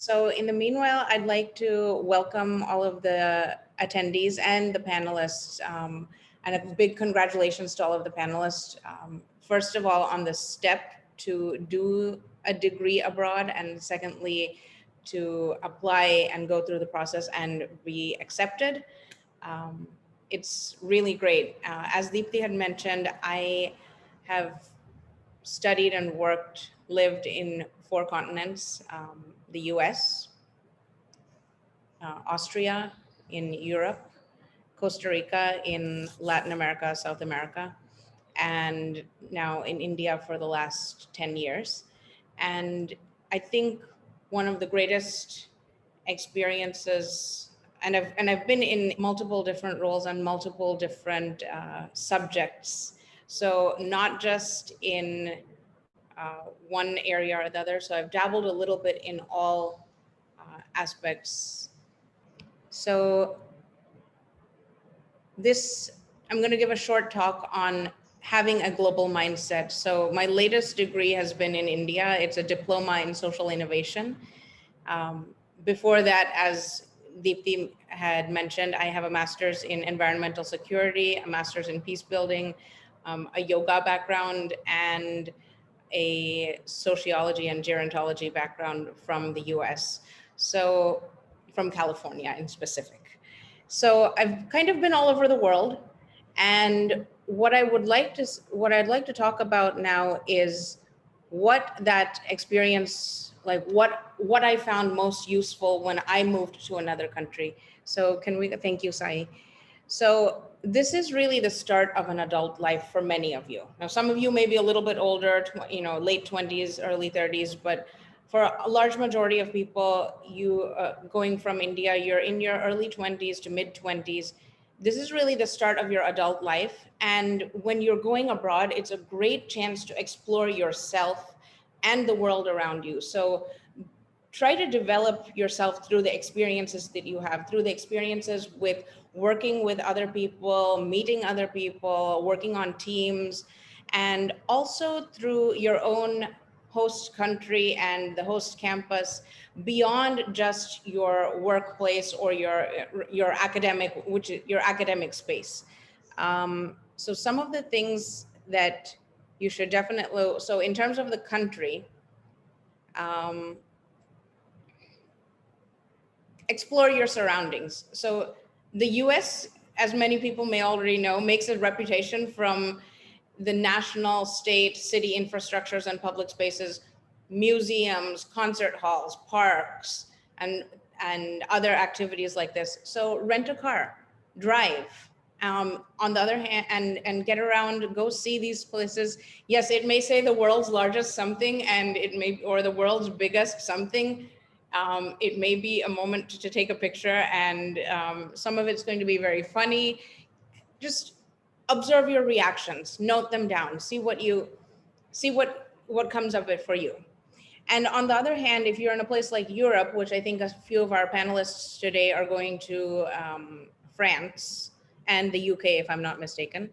So in the meanwhile, I'd like to welcome all of the attendees and the panelists, and a big congratulations to all of the panelists. First of all, on the step to do a degree abroad, and secondly, to apply and go through the process and be accepted. It's really great. As Deepthi had mentioned, I have studied and lived in 4 continents, the US, Austria in Europe, Costa Rica in Latin America, South America, and now in India for the last 10 years. And I think one of the greatest experiences, and I've been in multiple different roles and multiple different subjects. So not just in one area or the other. So I've dabbled a little bit in all aspects. So I'm going to give a short talk on having a global mindset. So my latest degree has been in India. It's a diploma in social innovation. Before that, as Deepthi had mentioned, I have a master's in environmental security, a master's in peace building, a yoga background, and a sociology and gerontology background from the US. So from California in specific. So I've kind of been all over the world. And what I'd like to talk about now is what that experience, like what I found most useful when I moved to another country. So thank you, Sai. So this is really the start of an adult life for many of you. Now, some of you may be a little bit older, late 20s, early 30s, but for a large majority of people, you going from India, you're in your early 20s to mid 20s. This is really the start of your adult life. And when you're going abroad, it's a great chance to explore yourself and the world around you. So try to develop yourself through the experiences that you have, through the experiences with working with other people, meeting other people, working on teams, and also through your own host country and the host campus beyond just your workplace or your academic, which is your academic space. So some of the things that you should definitely, so in terms of the country, explore your surroundings. So the US, as many people may already know, makes a reputation from the national, state, city infrastructures and public spaces, museums, concert halls, parks, and other activities like this. So rent a car, drive. On the other hand, and get around, go see these places. Yes, it may say the world's largest something, and or the world's biggest something. It may be a moment to take a picture, and some of it's going to be very funny. Just observe your reactions, note them down, see what comes of it for you. And on the other hand, if you're in a place like Europe, which I think a few of our panelists today are going to France and the UK, if I'm not mistaken.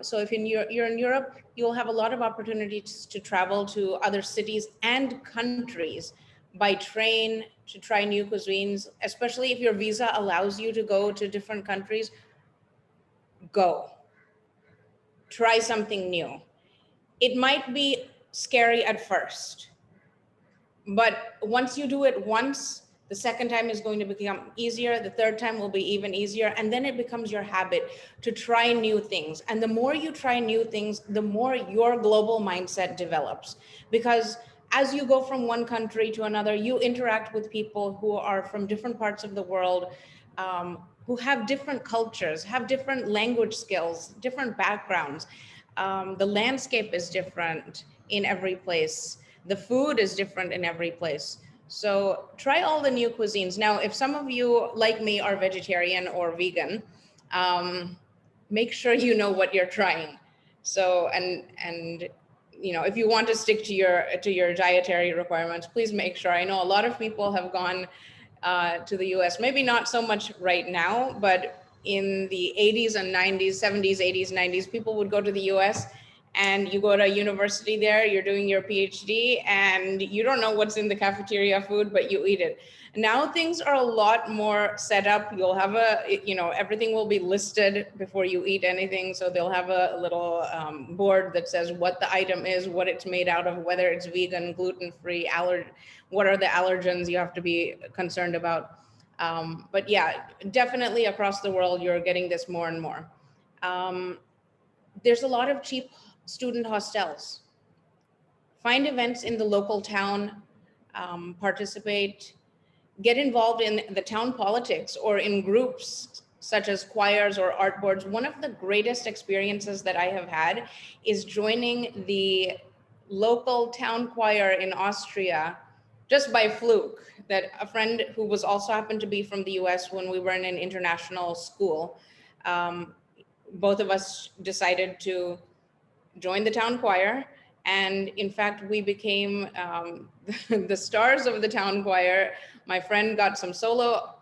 So if you're in Europe, you'll have a lot of opportunities to travel to other cities and countries by train, to try new cuisines, especially if your visa allows you to go to different countries. Go. Try something new. It might be scary at first, but once you do it once, the second time is going to become easier. The third time will be even easier. And then it becomes your habit to try new things. And the more you try new things, the more your global mindset develops. Because as you go from one country to another, you interact with people who are from different parts of the world, who have different cultures, have different language skills, different backgrounds. The landscape is different in every place. The food is different in every place. So try all the new cuisines. Now, if some of you, like me, are vegetarian or vegan, make sure you know what you're trying. So, and if you want to stick to your dietary requirements, please make sure. I know a lot of people have gone to the US, maybe not so much right now, but in the 80s and 90s, 70s, 80s, 90s, people would go to the US and you go to university there, you're doing your PhD, and you don't know what's in the cafeteria food, but you eat it. Now things are a lot more set up. You'll have everything will be listed before you eat anything. So they'll have a little board that says what the item is, what it's made out of, whether it's vegan, gluten-free, what are the allergens you have to be concerned about. But yeah, definitely across the world, you're getting this more and more. There's a lot of cheap student hostels. Find events in the local town, participate, get involved in the town politics or in groups such as choirs or art boards. One of the greatest experiences that I have had is joining the local town choir in Austria just by fluke, that a friend who was also happened to be from the US when we were in an international school, both of us decided to join the town choir. And in fact, we became the stars of the town choir. My friend got some solo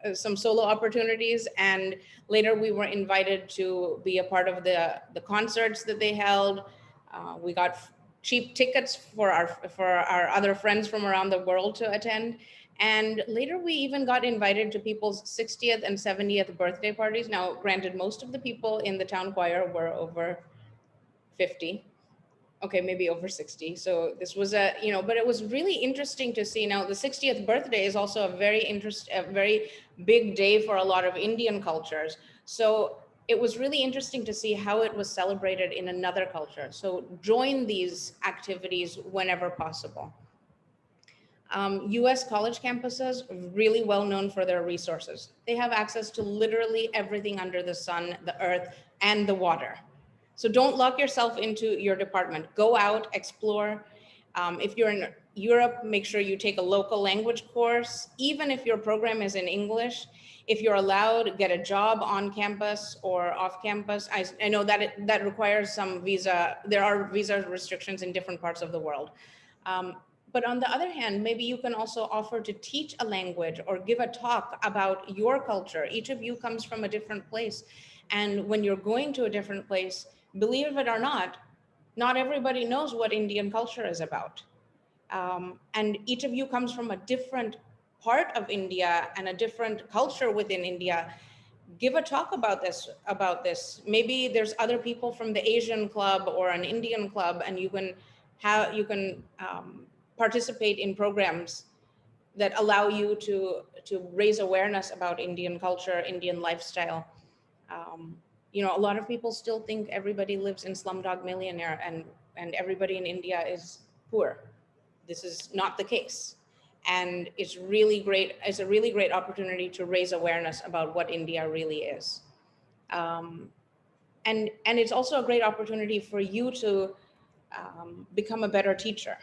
opportunities, and later we were invited to be a part of the concerts that they held. We got cheap tickets for our other friends from around the world to attend. And later we even got invited to people's 60th and 70th birthday parties. Now, granted, most of the people in the town choir were over 50. Okay, maybe over 60. So this was but it was really interesting to see. Now, the 60th birthday is also a very big day for a lot of Indian cultures. So it was really interesting to see how it was celebrated in another culture. So join these activities whenever possible. US college campuses, really well known for their resources. They have access to literally everything under the sun, the earth, and the water. So don't lock yourself into your department. Go out, explore. If you're in Europe, make sure you take a local language course, even if your program is in English. If you're allowed, get a job on campus or off campus. I know that that requires some visa. There are visa restrictions in different parts of the world. But on the other hand, maybe you can also offer to teach a language or give a talk about your culture. Each of you comes from a different place. And when you're going to a different place, believe it or not everybody knows what Indian culture is about. And each of you comes from a different part of India and a different culture within India. Give a talk about this. Maybe there's other people from the Asian club or an Indian club, and you can participate in programs that allow you to raise awareness about Indian culture, Indian lifestyle. A lot of people still think everybody lives in Slumdog Millionaire and everybody in India is poor. This is not the case. And it's really great. It's a really great opportunity to raise awareness about what India really is. And it's also a great opportunity for you to become a better teacher.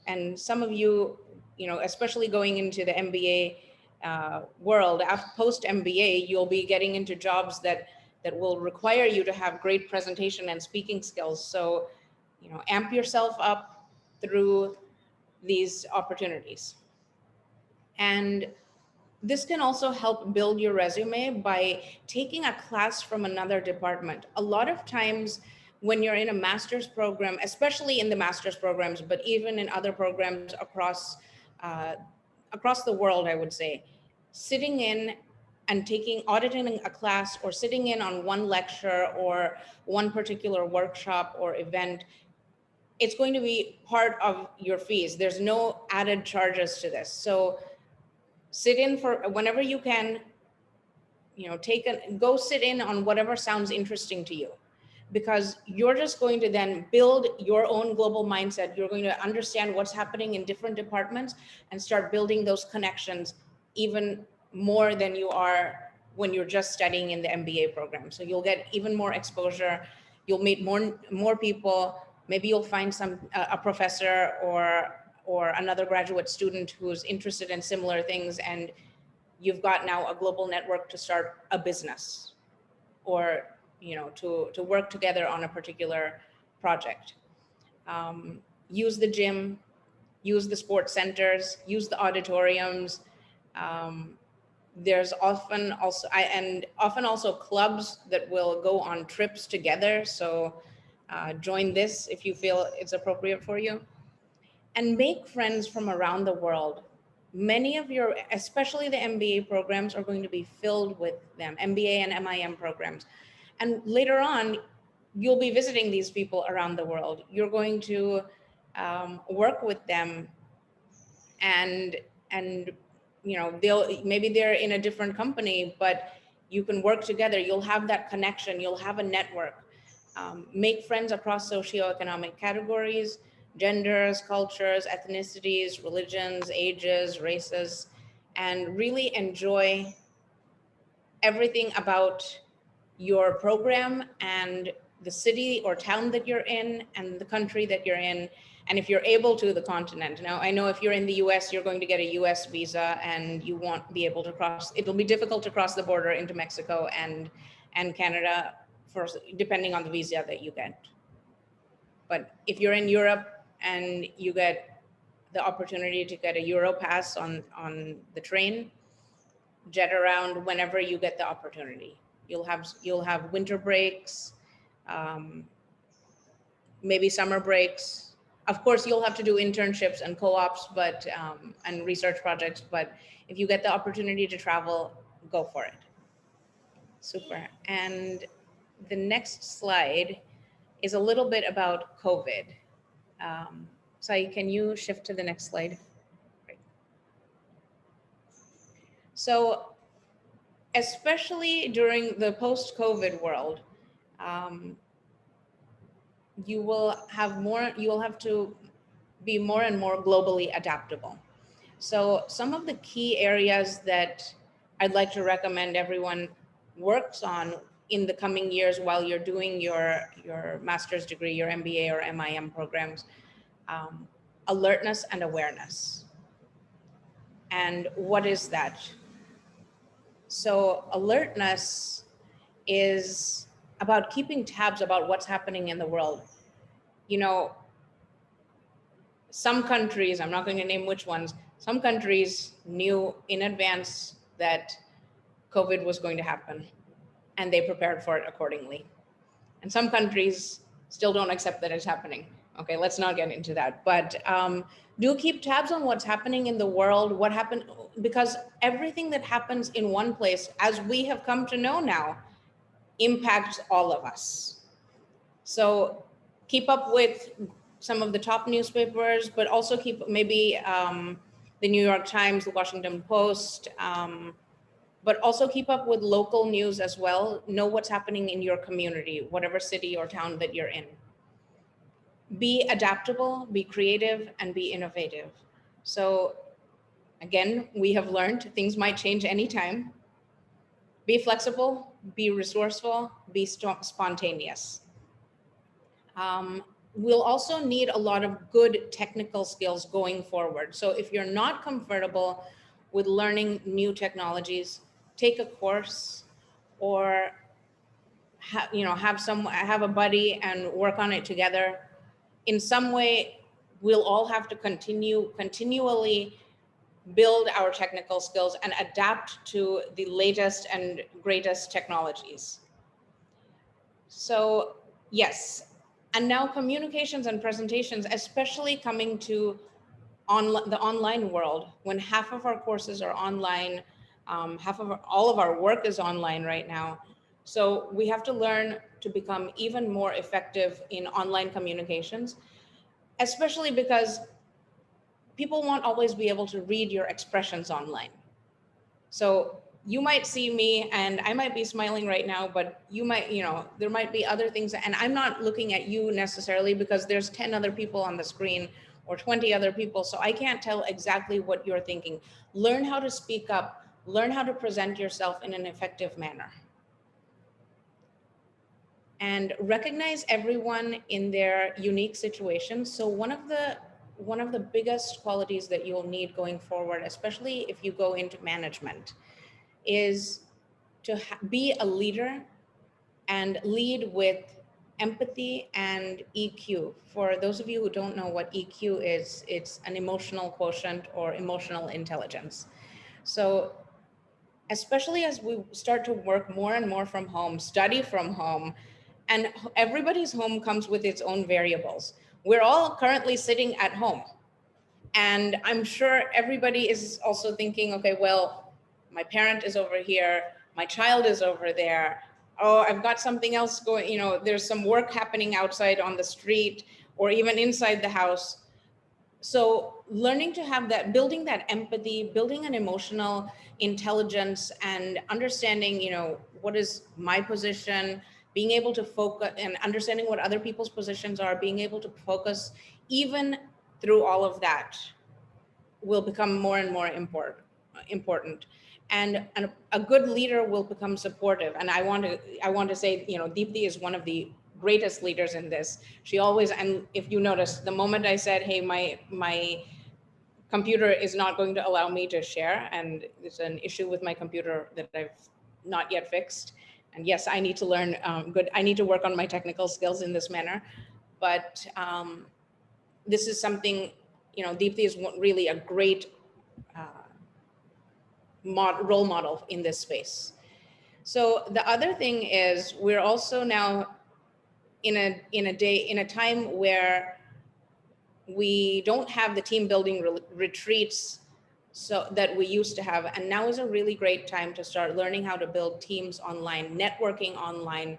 And some of you, especially going into the MBA world, post MBA, you'll be getting into jobs that will require you to have great presentation and speaking skills. So, amp yourself up through these opportunities. And this can also help build your resume by taking a class from another department. A lot of times when you're in a master's program, especially in the master's programs, but even in other programs across the world, I would say, sitting in and auditing a class or sitting in on one lecture or one particular workshop or event, it's going to be part of your fees. There's no added charges to this. So sit in for whenever you can, go sit in on whatever sounds interesting to you, because you're just going to then build your own global mindset. You're going to understand what's happening in different departments and start building those connections even more than you are when you're just studying in the MBA program. So you'll get even more exposure. You'll meet more people. Maybe you'll find a professor or another graduate student who's interested in similar things, and you've got now a global network to start a business or to work together on a particular project. Use the gym, use the sports centers, use the auditoriums. There's often also clubs that will go on trips together. So join this if you feel it's appropriate for you. And make friends from around the world. Many of your, especially the MBA programs, are going to be filled with them, MBA and MIM programs. And later on, you'll be visiting these people around the world. You're going to work with them, and maybe they're in a different company, but you can work together. You'll have that connection. You'll have a network. Make friends across socioeconomic categories, genders, cultures, ethnicities, religions, ages, races, and really enjoy everything about your program and the city or town that you're in and the country that you're in. And if you're able to, the continent. Now, I know if you're in the US, you're going to get a US visa and you won't be able to cross. It'll be difficult to cross the border into Mexico and Canada, depending on the visa that you get. But if you're in Europe and you get the opportunity to get a Euro pass on the train, jet around whenever you get the opportunity. You'll have winter breaks, maybe summer breaks. Of course, you'll have to do internships and co-ops, but and research projects. But if you get the opportunity to travel, go for it. Super. And the next slide is a little bit about COVID. Sai, can you shift to the next slide? Great. So, especially during the post-COVID world, you will have to be more and more globally adaptable. So some of the key areas that I'd like to recommend everyone works on in the coming years while you're doing your master's degree, your MBA or MIM programs, alertness and awareness. And what is that? So alertness is about keeping tabs about what's happening in the world. Some countries, I'm not going to name which ones, some countries knew in advance that COVID was going to happen and they prepared for it accordingly. And some countries still don't accept that it's happening. Okay, let's not get into that. But do keep tabs on what's happening in the world, what happened, because everything that happens in one place, as we have come to know now, impacts all of us. So keep up with some of the top newspapers, but also keep maybe the New York Times, the Washington Post, but also keep up with local news as well. Know what's happening in your community, whatever city or town that you're in. Be adaptable, be creative, and be innovative. So again, we have learned things might change anytime. Be flexible, be resourceful, be spontaneous. We'll also need a lot of good technical skills going forward. So if you're not comfortable with learning new technologies, take a course or have a buddy and work on it together. In some way, we'll all have to continually build our technical skills and adapt to the latest and greatest technologies. So yes, and now communications and presentations, especially coming to the online world, when half of our courses are online, all of our work is online right now. So we have to learn to become even more effective in online communications, especially because people won't always be able to read your expressions online. So you might see me and I might be smiling right now, but you might, there might be other things, and I'm not looking at you necessarily because there's 10 other people on the screen or 20 other people. So I can't tell exactly what you're thinking. Learn how to speak up, learn how to present yourself in an effective manner. And recognize everyone in their unique situations. So one of the biggest qualities that you'll need going forward, especially if you go into management, is to be a leader and lead with empathy and EQ. For those of you who don't know what EQ is, it's an emotional quotient or emotional intelligence. So especially as we start to work more and more from home, study from home, and everybody's home comes with its own variables. We're all currently sitting at home. And I'm sure everybody is also thinking, okay, well, my parent is over here, my child is over there. Oh, I've got something else going, there's some work happening outside on the street or even inside the house. So learning to have that, building that empathy, building an emotional intelligence and understanding, what is my position, being able to focus and understanding what other people's positions are, being able to focus even through all of that will become more and more important. And a good leader will become supportive. And I want to say, Deepthi is one of the greatest leaders in this. She always, and if you notice, the moment I said, hey, my computer is not going to allow me to share, and there's an issue with my computer that I've not yet fixed. And yes, I need to learn I need to work on my technical skills in this manner. But this is something, Deepthi is really a great role model in this space. So the other thing is we're also now in a time where we don't have the team building retreats so that we used to have, and now is a really great time to start learning how to build teams online, networking online,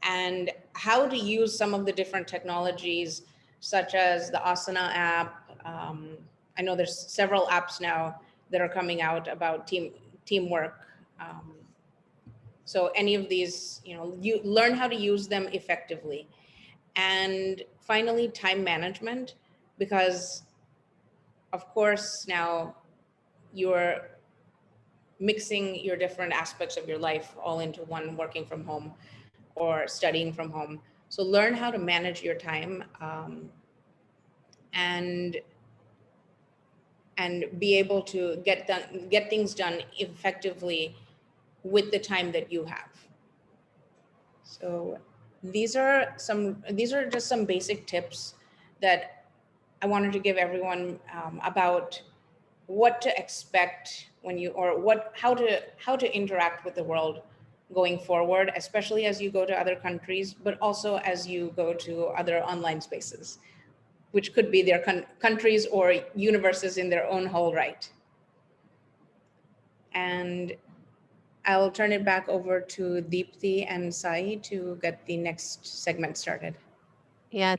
and how to use some of the different technologies such as the Asana app. I know there's several apps now that are coming out about teamwork. So any of these, you learn how to use them effectively. And finally, time management, because of course now you're mixing your different aspects of your life all into one, working from home or studying from home. So learn how to manage your time, and be able to get things done effectively with the time that you have. So these are just some basic tips that I wanted to give everyone about what to expect when you, or how to interact with the world going forward, especially as you go to other countries, but also as you go to other online spaces, which could be their countries or universes in their own whole right. And I'll turn it back over to Deepthi and Sai to get the next segment started. Yeah,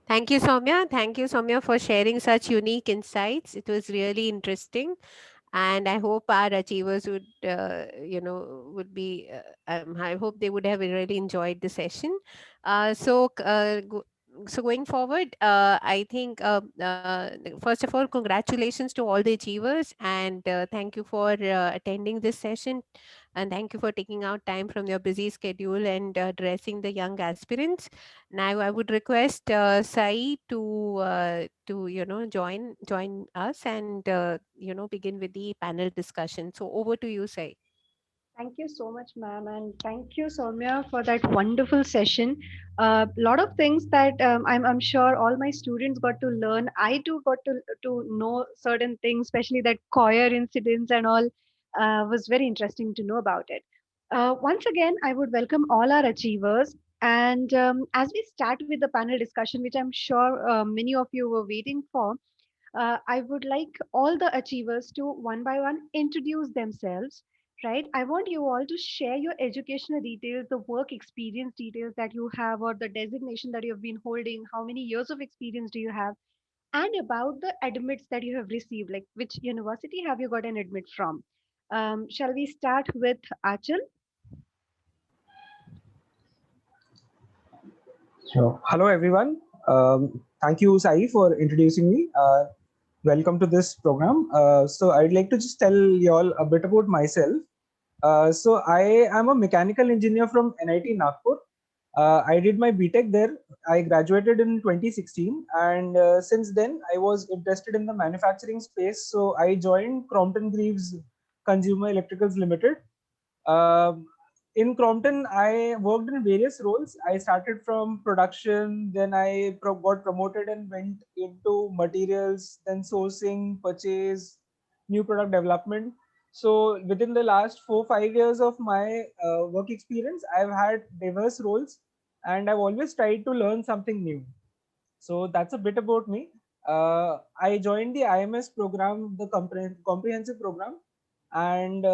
thank you, Soumya. Thank you, Soumya, for sharing such unique insights. It was really interesting, and I hope our achievers would, would be. I hope they would have really enjoyed the session. So going forward, I think first of all, congratulations to all the achievers, and thank you for attending this session, and thank you for taking out time from your busy schedule and addressing the young aspirants. Now, I would request Sai to join us and begin with the panel discussion. So over to you, Sai. Thank you so much, ma'am, and thank you, Soumya, for that wonderful session. A lot of things that I'm sure all my students got to learn. I too got to know certain things, especially that choir incidents and all was very interesting to know about it. Once again, I would welcome all our achievers. And as we start with the panel discussion, which I'm sure many of you were waiting for, I would like all the achievers to one by one introduce themselves, right? I want you all to share your educational details, the work experience details that you have, or the designation that you have been holding, how many years of experience do you have, and about the admits that you have received, like which university have you got an admit from. Shall we start with Achal? So, hello everyone. Thank you, Sai, for introducing me. Welcome to this program. So, I'd like to just tell you all a bit about myself. So, I am a mechanical engineer from NIT Nagpur. I did my BTech there. I graduated in 2016, and since then, I was interested in the manufacturing space. So, I joined Crompton Greaves Consumer Electricals Limited. Um in Crompton, I worked in various roles. I started from production, then I got promoted and went into materials, then sourcing, purchase, new product development. So within the last 4-5 years of my work experience, I've had diverse roles, and I've always tried to learn something new. So that's a bit about me. I joined the IMS program, the comprehensive program, and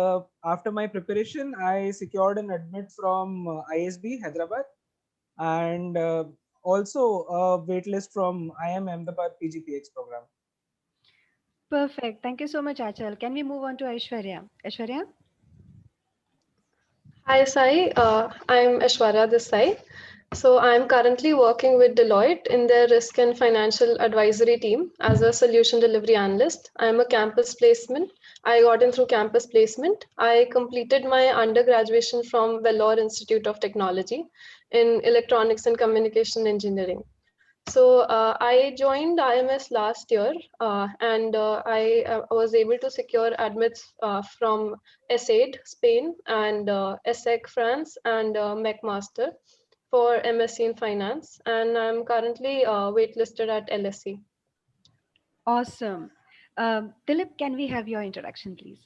after my preparation, I secured an admit from ISB Hyderabad, and also a waitlist from IM Ahmedabad PGPX program. Perfect. Thank you so much, Achal. Can we move on to Aishwarya? Aishwarya? Hi, Sai. I'm Ashwarya this side. So I'm currently working with Deloitte in their risk and financial advisory team as a solution delivery analyst. I'm a campus placement. I got in through campus placement. I completed my undergraduate from Vellore Institute of Technology in electronics and communication engineering. So I joined IMS last year, and I was able to secure admits from ESSEC, Spain, and ESSEC, France, and McMaster for MSc in Finance. And I'm currently waitlisted at LSE. Awesome. Dilip, can we have your introduction, please?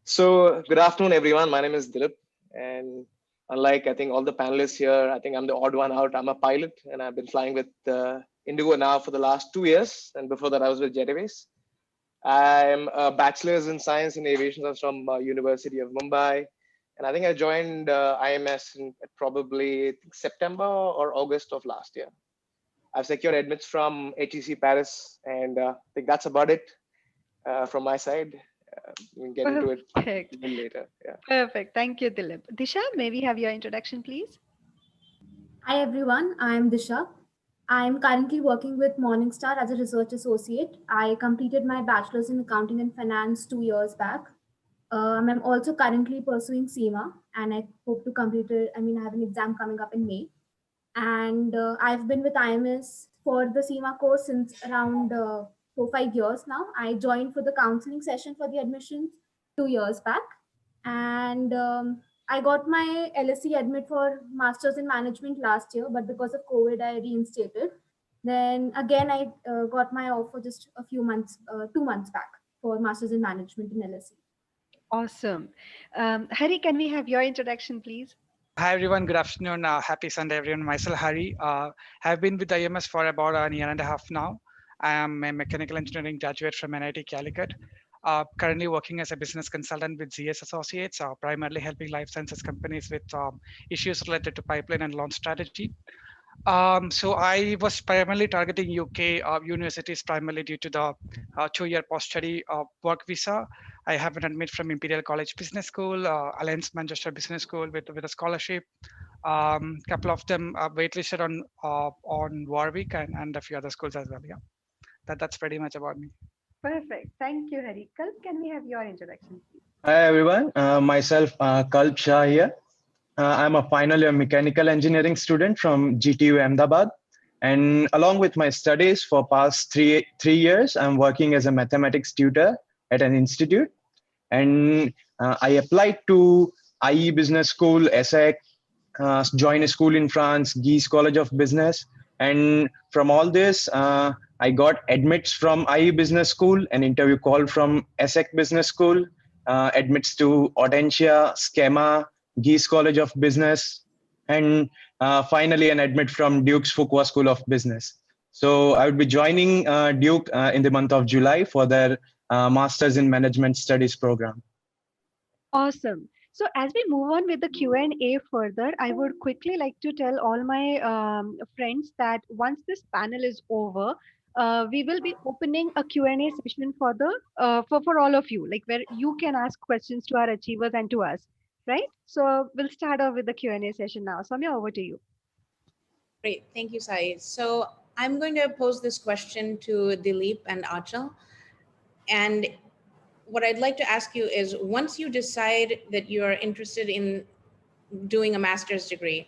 So, good afternoon, everyone. My name is Dilip, and unlike I think all the panelists here, I think I'm the odd one out. I'm a pilot, and I've been flying with Indigo now for the last 2 years, and before that, I was with Jet Airways. I'm a bachelor's in science in aviation from University of Mumbai, and I think I joined IMS in probably September or August of last year. I've secured admits from HEC Paris, and I think that's about it from my side. We can get into it Perfect. a little later. Yeah. Perfect. Thank you, Dilip. Disha, may we have your introduction, please? Hi everyone, I'm Disha. I'm currently working with Morningstar as a research associate. I completed my bachelor's in accounting and finance 2 years back. I'm also currently pursuing SEMA and I hope to complete it. I have an exam coming up in May. And I've been with IMS for the SEMA course since around 4-5 years now. I joined for the counseling session for the admissions 2 years back. And I got my LSE admit for Masters in Management last year, but because of COVID, I reinstated. Then again, I got my offer just a few months, 2 months back for Masters in Management in LSE. Awesome. Hari, can we have your introduction, please? Hi everyone, good afternoon. Happy Sunday everyone. Myself Hari. Have been with IMS for about a year and a half now. I am a mechanical engineering graduate from NIT Calicut. Currently working as a business consultant with ZS Associates, primarily helping life sciences companies with issues related to pipeline and launch strategy. So I was primarily targeting UK universities primarily due to the 2-year post-study work visa. I have an admit from Imperial College Business School, Alliance Manchester Business School with a scholarship. Couple of them are waitlisted on Warwick and a few other schools as well. Yeah, that's pretty much about me. Perfect. Thank you, Hari. Kalp, can we have your introduction, please? Hi everyone, myself Kalp Shah here. I'm a final year mechanical engineering student from GTU Ahmedabad, and along with my studies for past three years, I'm working as a mathematics tutor at an institute. And I applied to IE Business School, ESSEC, joined a school in France, Guise College of Business, and from all this, I got admits from IE Business School, an interview call from ESSEC Business School, admits to Audencia, Schema, Guise College of Business, and finally an admit from Duke's Fuqua School of Business. So I would be joining Duke in the month of July for their Masters in Management Studies program. Awesome. So as we move on with the Q&A further, I would quickly like to tell all my friends that once this panel is over, we will be opening a Q&A session for the for all of you, like where you can ask questions to our achievers and to us, right? So we'll start off with the Q&A session now. Soumya, over to you. Great, thank you, Sai. So I'm going to pose this question to Dilip and Achal. And what I'd like to ask you is, once you decide that you're interested in doing a master's degree,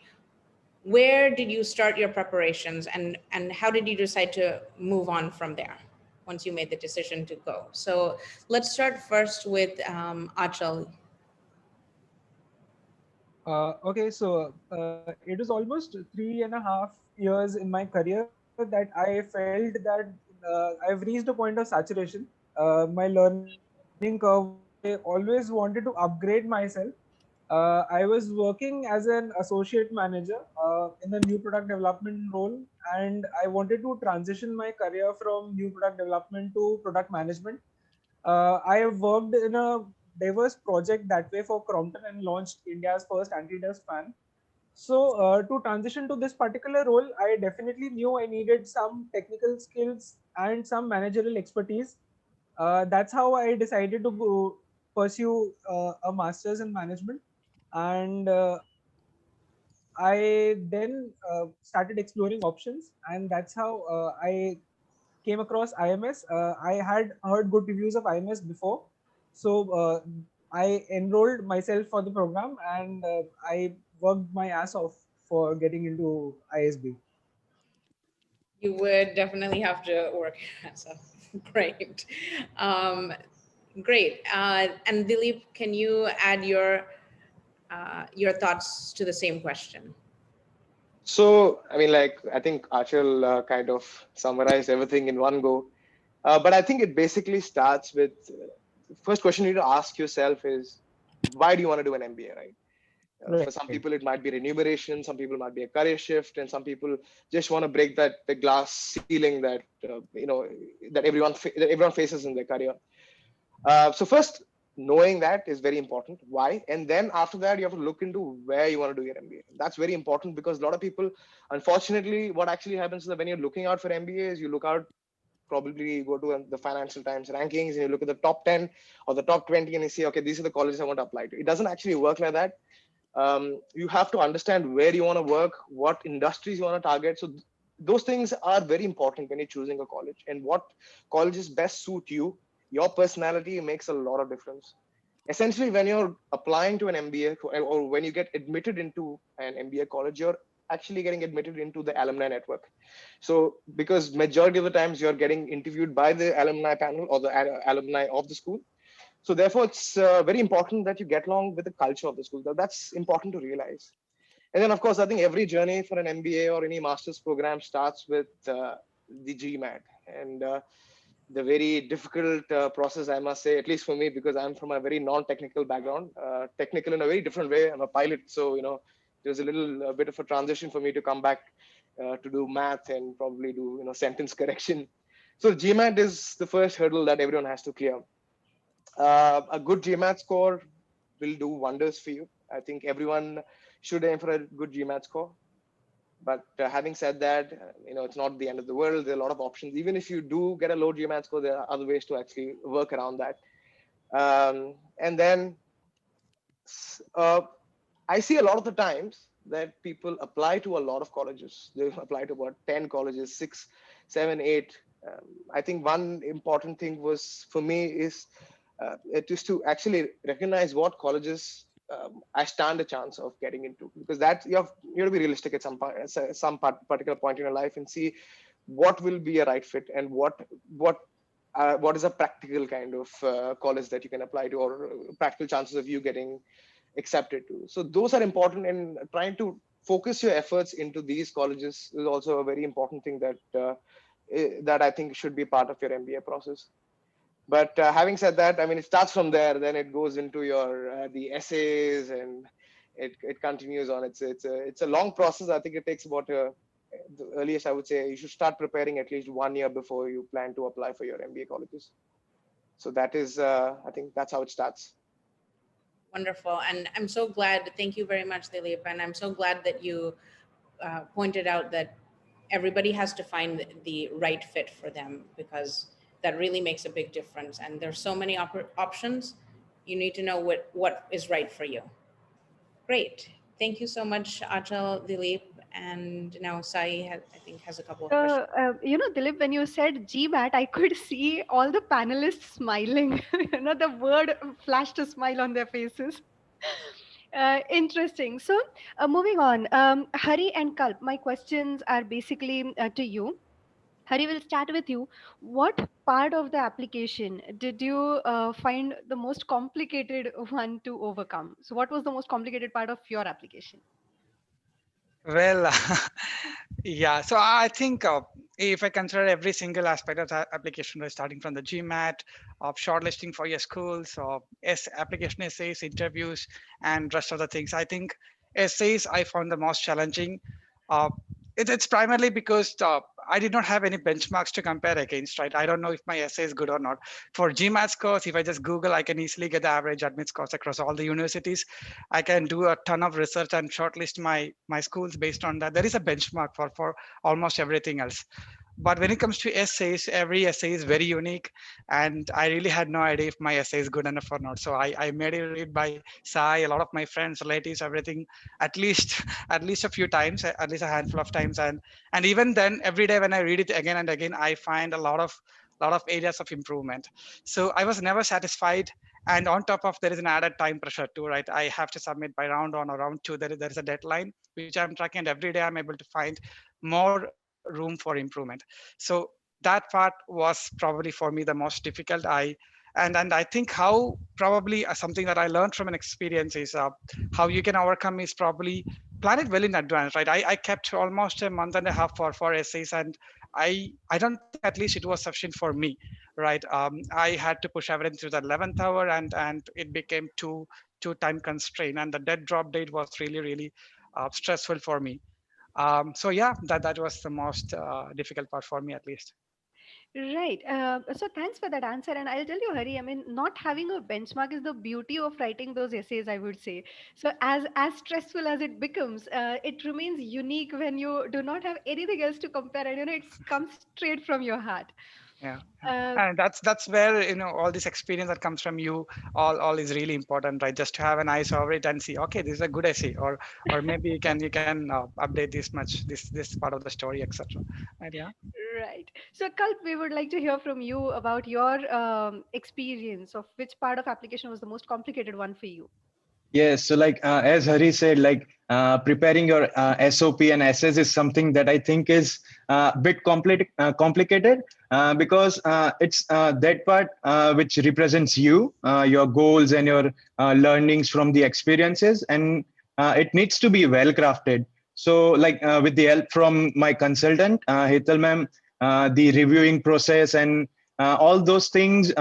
where did you start your preparations and how did you decide to move on from there once you made the decision to go? So let's start first with Achal. Okay, so it was almost 3.5 years in my career that I felt that I've reached a point of saturation. My learning curve was I always wanted to upgrade myself. I was working as an associate manager in the new product development role, and I wanted to transition my career from new product development to product management. I have worked in a diverse project that way for Crompton and launched India's first anti-dust fan. So to transition to this particular role, I definitely knew I needed some technical skills and some managerial expertise. That's how I decided to go pursue a master's in management, and I then started exploring options, and that's how I came across IMS. I had heard good reviews of IMS before, so I enrolled myself for the program, and I worked my ass off for getting into ISB. You would definitely have to work. So great. Great. And Dilip, can you add your thoughts to the same question? So, I mean, like, I think Achal kind of summarized everything in one go. But I think it basically starts with first question you need to ask yourself is, why do you want to do an MBA, right? For some people, it might be remuneration. Some people might be a career shift, and some people just want to break the glass ceiling that that everyone faces in their career. So first, knowing that is very important. Why? And then after that, you have to look into where you want to do your MBA. That's very important because a lot of people, unfortunately, what actually happens is that when you're looking out for MBAs, you look out, probably you go to the Financial Times rankings and you look at the top 10 or the top 20 and you say, okay, these are the colleges I want to apply to. It doesn't actually work like that. You have to understand where you want to work, what industries you want to target. So those things are very important when you're choosing a college, and what colleges best suit you. Your personality makes a lot of difference. Essentially, when you're applying to an MBA or when you get admitted into an MBA college, you're actually getting admitted into the alumni network. So because majority of the times you're getting interviewed by the alumni panel or the alumni of the school. So therefore, it's very important that you get along with the culture of the school. That's important to realize. And then, of course, I think every journey for an MBA or any master's program starts with the GMAT. And the very difficult process, I must say, at least for me, because I'm from a very non-technical background, technical in a very different way. I'm a pilot. So, there was a bit of a transition for me to come back to do math and probably do, sentence correction. So GMAT is the first hurdle that everyone has to clear. A good GMAT score will do wonders for you. I think everyone should aim for a good GMAT score. But having said that, it's not the end of the world. There are a lot of options. Even if you do get a low GMAT score, there are other ways to actually work around that. And then I see a lot of the times that people apply to a lot of colleges. They apply to about 10 colleges, 6, 7, 8. I think one important thing was for me is it is to actually recognize what colleges I stand a chance of getting into, because that you have to be realistic at some particular point in your life and see what will be a right fit and what is a practical kind of college that you can apply to, or practical chances of you getting accepted to. So those are important, and trying to focus your efforts into these colleges is also a very important thing that I think should be part of your MBA process. But having said that, I mean, it starts from there, then it goes into your the essays, and it continues on. It's a long process. I think it takes about the earliest, I would say, you should start preparing at least 1 year before you plan to apply for your MBA colleges. So that is, I think that's how it starts. Wonderful. And I'm so glad. Thank you very much, Dilip. And I'm so glad that you pointed out that everybody has to find the right fit for them, because that really makes a big difference. And there's so many options. You need to know what is right for you. Great. Thank you so much, Achal, Dilip. And now Sai, I think, has a couple of questions. Dilip, when you said GMAT, I could see all the panelists smiling. The word flashed a smile on their faces. Interesting. So, moving on, Hari and Kalp, my questions are basically to you. Hari, will start with you. What part of the application did you find the most complicated one to overcome? So, what was the most complicated part of your application? Well, yeah. So I think if I consider every single aspect of the application, right, starting from the GMAT, of shortlisting for your schools, or application essays, interviews, and rest of the things, I think essays I found the most challenging. Uh, it's primarily because I did not have any benchmarks to compare against, right? I don't know if my essay is good or not. For GMAT scores, if I just Google, I can easily get the average admit scores across all the universities. I can do a ton of research and shortlist my schools based on that. There is a benchmark for almost everything else. But when it comes to essays, every essay is very unique, and I really had no idea if my essay is good enough or not. So I made it read by Sai, a lot of my friends, relatives, everything, at least at least a few times, at least a handful of times, and even then, every day when I read it again and again, I find a lot of areas of improvement. So I was never satisfied. And on top of, there is an added time pressure too, right? I have to submit by round 1 or round 2. There is a deadline which I'm tracking, and every day I'm able to find more room for improvement. So that part was probably for me the most difficult. And I think how probably something that I learned from an experience is how you can overcome is probably plan it well in advance, right? I kept almost a month and a half for essays, and I don't think at least it was sufficient for me, right? I had to push everything to the 11th hour, and it became too time constrained, and the dead drop date was really stressful for me. So yeah, that was the most difficult part for me, at least. Right. So thanks for that answer. And I'll tell you, Hari, I mean, not having a benchmark is the beauty of writing those essays, I would say. So as stressful as it becomes, it remains unique when you do not have anything else to compare, and it comes straight from your heart. Yeah, Uh, and that's where all this experience that comes from you, all is really important, right? Just to have an eyes over it and see, okay, this is a good essay, or maybe you can update this much, this part of the story, etc. Right? Yeah. right. So, Kalp, we would like to hear from you about your experience of which part of application was the most complicated one for you. Yes, so like as Hari said, like preparing your SOP and essays is something that I think is a bit complicated because it's that part which represents you, your goals and your learnings from the experiences, and it needs to be well crafted. So like with the help from my consultant, Hetal ma'am, the reviewing process and all those things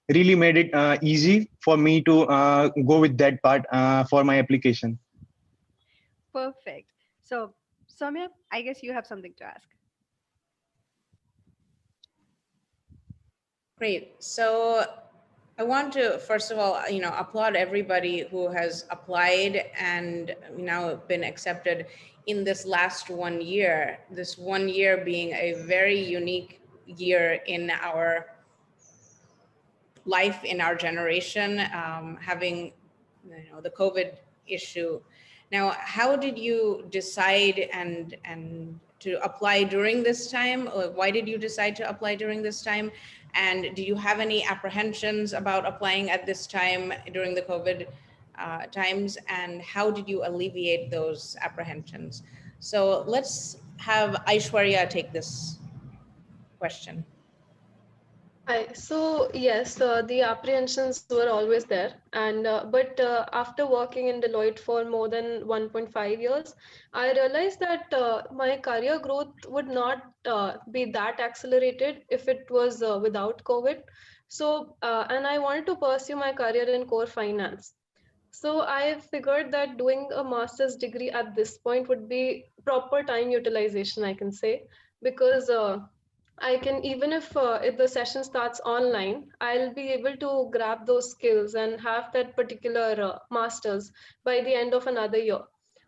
really made it easy for me to go with that part for my application. Perfect. So, Soumya, I guess you have something to ask. Great. So I want to, first of all, applaud everybody who has applied and now been accepted in this last 1 year, this 1 year being a very unique year in our life, in our generation, having, the COVID issue. Now, how did you decide and to apply during this time? Or why did you decide to apply during this time? And do you have any apprehensions about applying at this time during the COVID times? And how did you alleviate those apprehensions? So let's have Aishwarya take this question. Hi. So yes, the apprehensions were always there, and but after working in Deloitte for more than 1.5 years, I realized that my career growth would not be that accelerated if it was without COVID. So and I wanted to pursue my career in core finance. So I figured that doing a master's degree at this point would be proper time utilization, I can say, because I can, even if the session starts online, I'll be able to grab those skills and have that particular master's by the end of another year.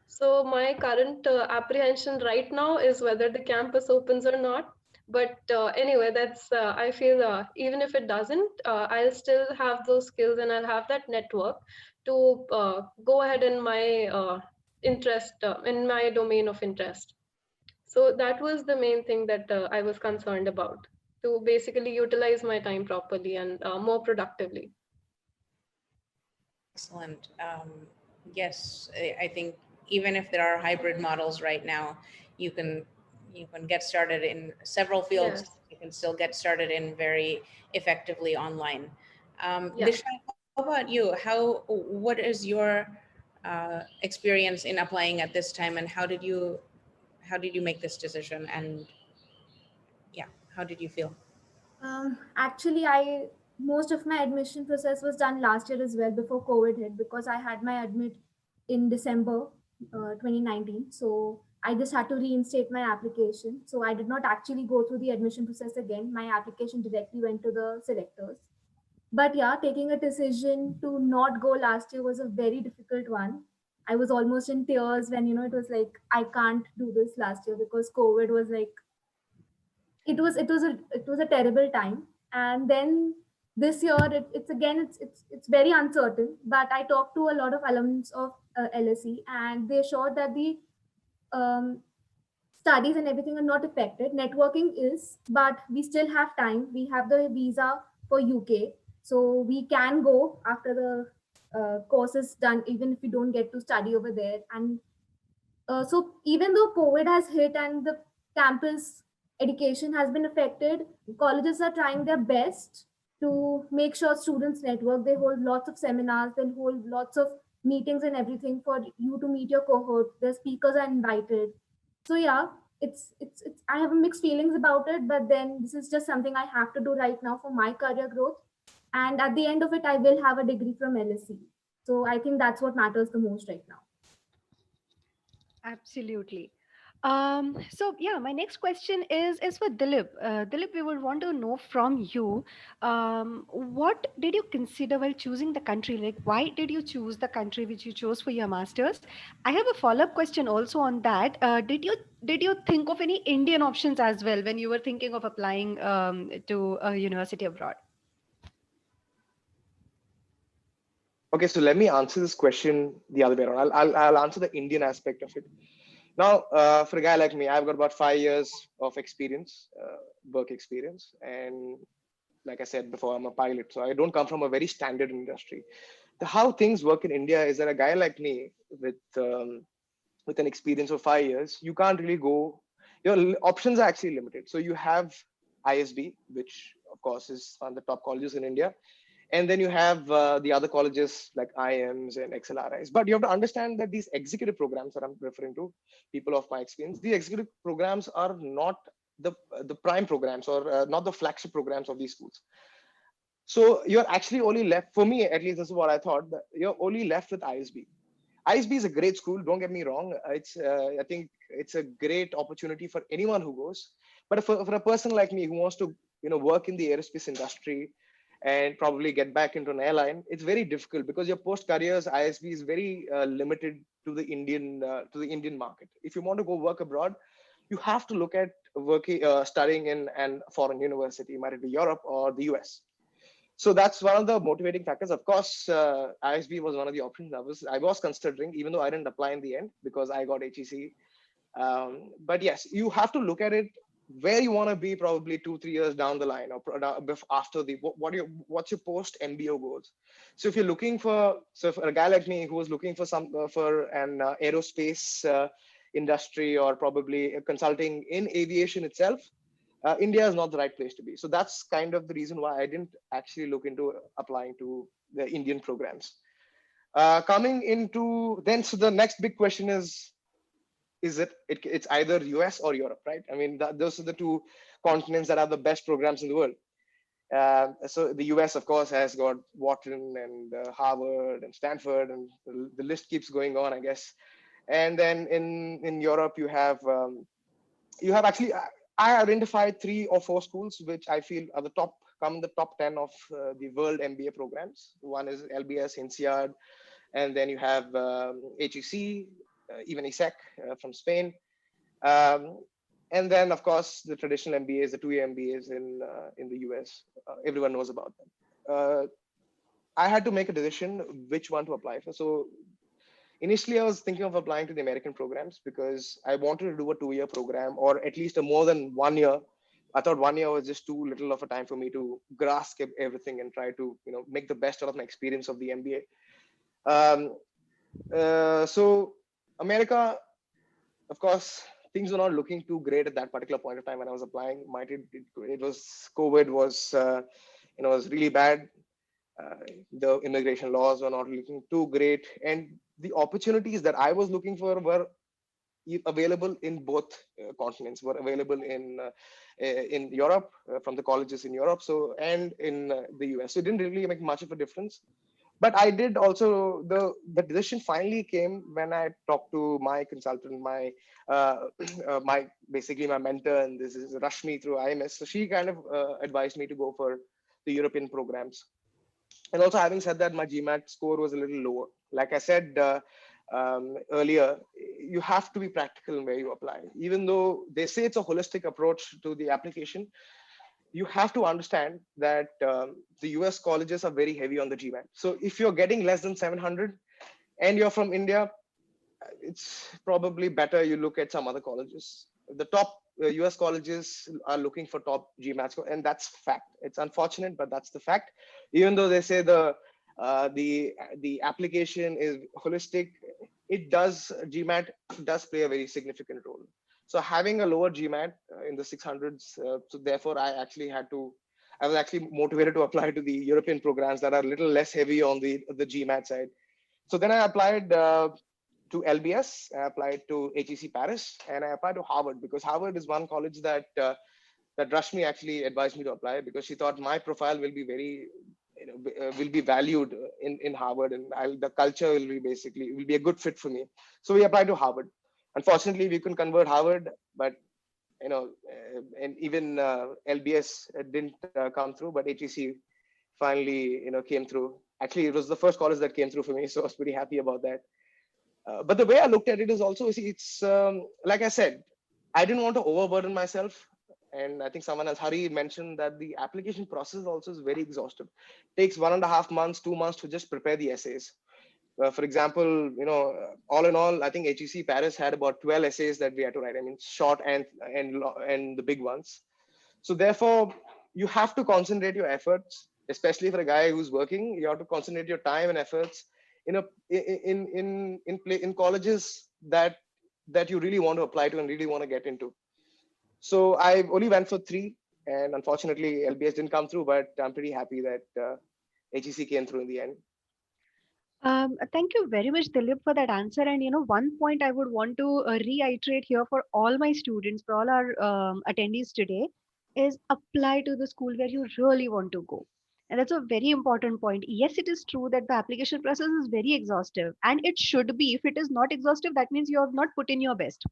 So my current apprehension right now is whether the campus opens or not. But anyway, that's I feel even if it doesn't, I'll still have those skills and I'll have that network to go ahead in my interest, in my domain of interest. So that was the main thing that I was concerned about, to basically utilize my time properly and more productively. Excellent. Yes, I think even if there are hybrid models right now, you can get started in several fields. Yes. You can still get started in very effectively online. Yeah. Disha, how about you? What is your experience in applying at this time, and how did you make this decision? And yeah, how did you feel? Actually, most of my admission process was done last year as well before COVID hit, because I had my admit in December 2019. So I just had to reinstate my application. So I did not actually go through the admission process again. My application directly went to the selectors. But yeah, taking a decision to not go last year was a very difficult one. I was almost in tears when, it was like, I can't do this last year because COVID was like, it was a terrible time. And then this year, it's again, it's very uncertain. But I talked to a lot of alums of LSE, and they assured that the um, studies and everything are not affected. Networking is, but we still have time. We have the visa for UK, so we can go after the course is done, even if we don't get to study over there. And so even though COVID has hit and the campus education has been affected, colleges are trying their best to make sure students network. They hold lots of seminars, they hold lots of meetings and everything for you to meet your cohort. The speakers are invited. So yeah, it's I have mixed feelings about it, but then this is just something I have to do right now for my career growth. And at the end of it, I will have a degree from LSE. So I think that's what matters the most right now. Absolutely. So yeah, my next question is for Dilip. Dilip, we would want to know from you, what did you consider while choosing the country? Like, why did you choose the country which you chose for your masters? I have a follow-up question also on that. Did you think of any Indian options as well when you were thinking of applying to a university abroad? Okay, so let me answer this question the other way around. I'll answer the Indian aspect of it. Now, for a guy like me, I've got about 5 years of experience, work experience, and like I said before, I'm a pilot, so I don't come from a very standard industry. How things work in India is that a guy like me with an experience of 5 years, you can't really go. Your options are actually limited. So you have ISB, which of course is one of the top colleges in India. And then you have the other colleges like IMs and XLRIs. But you have to understand that these executive programs that I'm referring to, people of my experience, the executive programs are not the prime programs or not the flagship programs of these schools. So you're actually only left, for me at least, this is what I thought, that you're only left with ISB. ISB is a great school, don't get me wrong. I think it's a great opportunity for anyone who goes. But for a person like me who wants to work in the aerospace industry and probably get back into an airline, it's very difficult because your post careers ISB is very limited to the Indian market. If you want to go work abroad, you have to look at studying in a foreign university, might it be Europe or the US. So that's one of the motivating factors. Of course, ISB was one of the options I was considering, even though I didn't apply in the end because I got HEC. But yes, you have to look at it where you want to be probably 2-3 years down the line or after what's your post MBA goals. So if you're looking for a guy like me who was looking for an aerospace industry or probably consulting in aviation itself, India is not the right place to be. So that's kind of the reason why I didn't actually look into applying to the Indian programs. Coming into then, so the next big question is it's either US or Europe, right? I mean, those are the two continents that have the best programs in the world. So the US, of course, has got Wharton and Harvard and Stanford, and the list keeps going on, I guess. And then in Europe, you have actually, I identified 3 or 4 schools which I feel are the top 10 of the world MBA programs. One is LBS, INSEAD, and then you have HEC, even ESSEC from Spain. And then, of course, the traditional MBAs, the 2-year MBAs in the US. Everyone knows about them. I had to make a decision which one to apply for. So initially, I was thinking of applying to the American programs because I wanted to do a 2-year program or at least a more than 1 year. I thought 1 year was just too little of a time for me to grasp everything and try to make the best out of my experience of the MBA. So America, of course, things were not looking too great at that particular point of time when I was applying. It was COVID was was really bad. The immigration laws were not looking too great, and the opportunities that I was looking for were available in both continents, were available in Europe, from the colleges in Europe, so, and in the US. So it didn't really make much of a difference. But I did also, the decision finally came when I talked to my consultant, basically my mentor, and this is Rashmi through IMS. So she kind of advised me to go for the European programs. And also, having said that, my GMAT score was a little lower. Like I said earlier, you have to be practical in where you apply. Even though they say it's a holistic approach to the application, you have to understand that the US colleges are very heavy on the GMAT. So if you're getting less than 700 and you're from India, it's probably better you look at some other colleges. The top US colleges are looking for top GMAT score, and that's fact. It's unfortunate, but that's the fact. Even though they say the application is holistic, GMAT does play a very significant role. So having a lower GMAT in the 600s, so therefore I was actually motivated to apply to the European programs that are a little less heavy on the GMAT side. So then I applied to LBS, I applied to HEC Paris, and I applied to Harvard, because Harvard is one college that Rashmi actually advised me to apply, because she thought my profile will be very, will be valued in Harvard, and the culture will be a good fit for me. So we applied to Harvard. Unfortunately, we couldn't convert Harvard, but and even LBS didn't come through, but HEC finally came through. Actually, it was the first college that came through for me, so I was pretty happy about that. But the way I looked at it is also, it's like I said, I didn't want to overburden myself. And I think someone else, Hari, mentioned that the application process also is very exhaustive. It takes 1.5 months, 2 months to just prepare the essays. For example, all in all, I think HEC Paris had about 12 essays that we had to write. I mean, short and the big ones. So therefore, you have to concentrate your efforts, especially for a guy who's working. You have to concentrate your time and efforts in colleges that you really want to apply to and really want to get into. So I only went for 3, and unfortunately LBS didn't come through, but I'm pretty happy that HEC came through in the end. Thank you very much, Dilip, for that answer. And one point I would want to reiterate here for all my students, for all our attendees today, is apply to the school where you really want to go. And that's a very important point. Yes, it is true that the application process is very exhaustive, and it should be. If it is not exhaustive, that means you have not put in your best.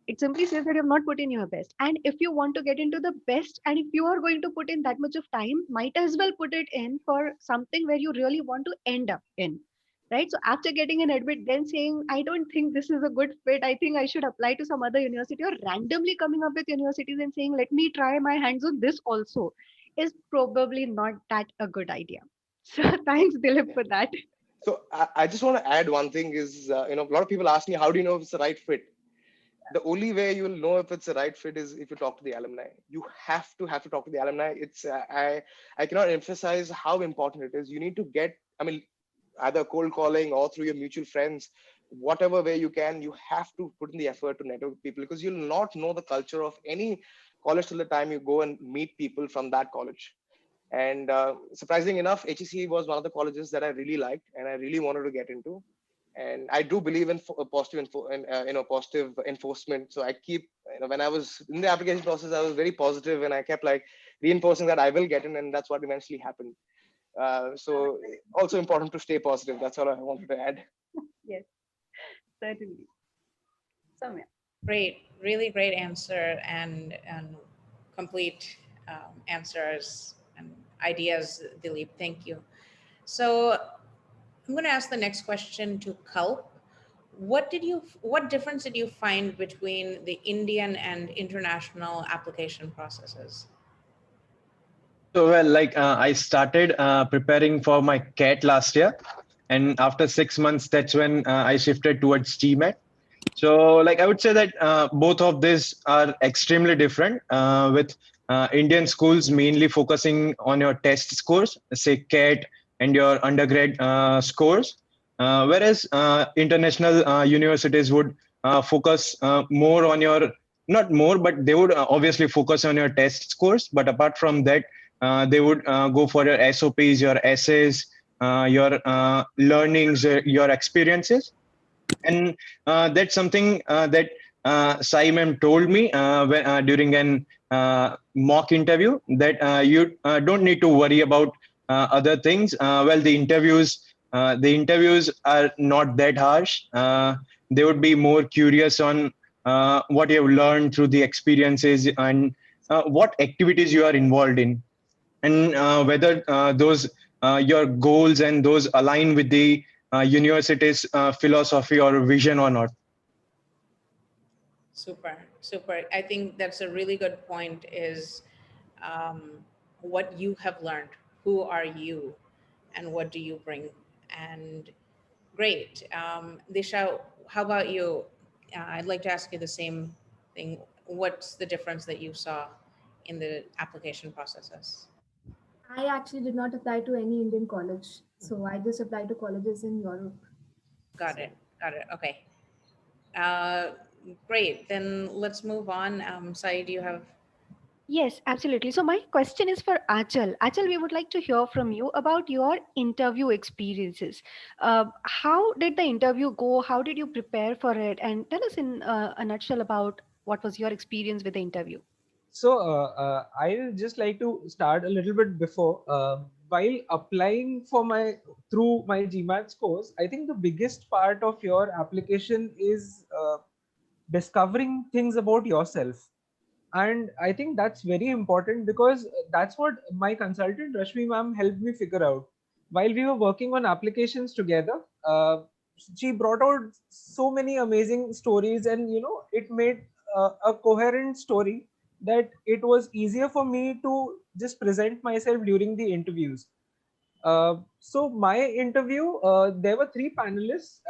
It simply says that you have not put in your best. And if you want to get into the best, and if you are going to put in that much of time, might as well put it in for something where you really want to end up in. Right? So after getting an admit, then saying, I don't think this is a good fit, I think I should apply to some other university, or randomly coming up with universities and saying, let me try my hands on this also, is probably not that a good idea. So thanks, Dilip, for that. So I just want to add one thing is, a lot of people ask me, how do you know if it's the right fit? The only way you will know if it's the right fit is if you talk to the alumni. You have to talk to the alumni. It's I cannot emphasize how important it is. You need to get, either cold calling or through your mutual friends, whatever way you can, you have to put in the effort to network with people, because you'll not know the culture of any college till the time you go and meet people from that college. And surprisingly enough, HEC was one of the colleges that I really liked and I really wanted to get into. And I do believe in positive enforcement. So I keep, when I was in the application process, I was very positive, and I kept reinforcing that I will get in, and that's what eventually happened. So also important to stay positive. That's all I wanted to add. Yes, certainly. Soumya. Great, really great answer, and complete answers and ideas, Dilip. Thank you. So I'm going to ask the next question to Kalp. What difference did you find between the Indian and international application processes? So, well, I started preparing for my CAT last year, and after 6 months, that's when I shifted towards GMAT. So, I would say that both of these are extremely different, with Indian schools mainly focusing on your test scores, say CAT and your undergrad scores, whereas international universities would focus more on your, not more, but they would obviously focus on your test scores. But apart from that, they would go for your SOPs, your essays, your learnings, your experiences. And that's something that Sai ma'am told me during an mock interview that you don't need to worry about other things. Well, the interviews are not that harsh. They would be more curious on what you have learned through the experiences and what activities you are involved in, and whether those your goals and those align with the university's philosophy or vision or not. Super, super. I think that's a really good point is what you have learned. Who are you and what do you bring? And great. Disha, how about you? I'd like to ask you the same thing. What's the difference that you saw in the application processes? I actually did not apply to any Indian college. So I just applied to colleges in Europe. Got it. Got it. Okay. Uh, Great. Then let's move on. Sai, do you have? Yes, absolutely. So my question is for Achal. Achal, we would like to hear from you about your interview experiences. How did the interview go? How did you prepare for it? And tell us in a nutshell about what was your experience with the interview. So I'll just like to start a little bit before. While applying for my through my GMAT course, I think the biggest part of your application is discovering things about yourself, and I think that's very important because that's what my consultant Rashmi ma'am helped me figure out while we were working on applications together. She brought out so many amazing stories, and it made a coherent story that it was easier for me to just present myself during the interviews. So my interview, there were three panelists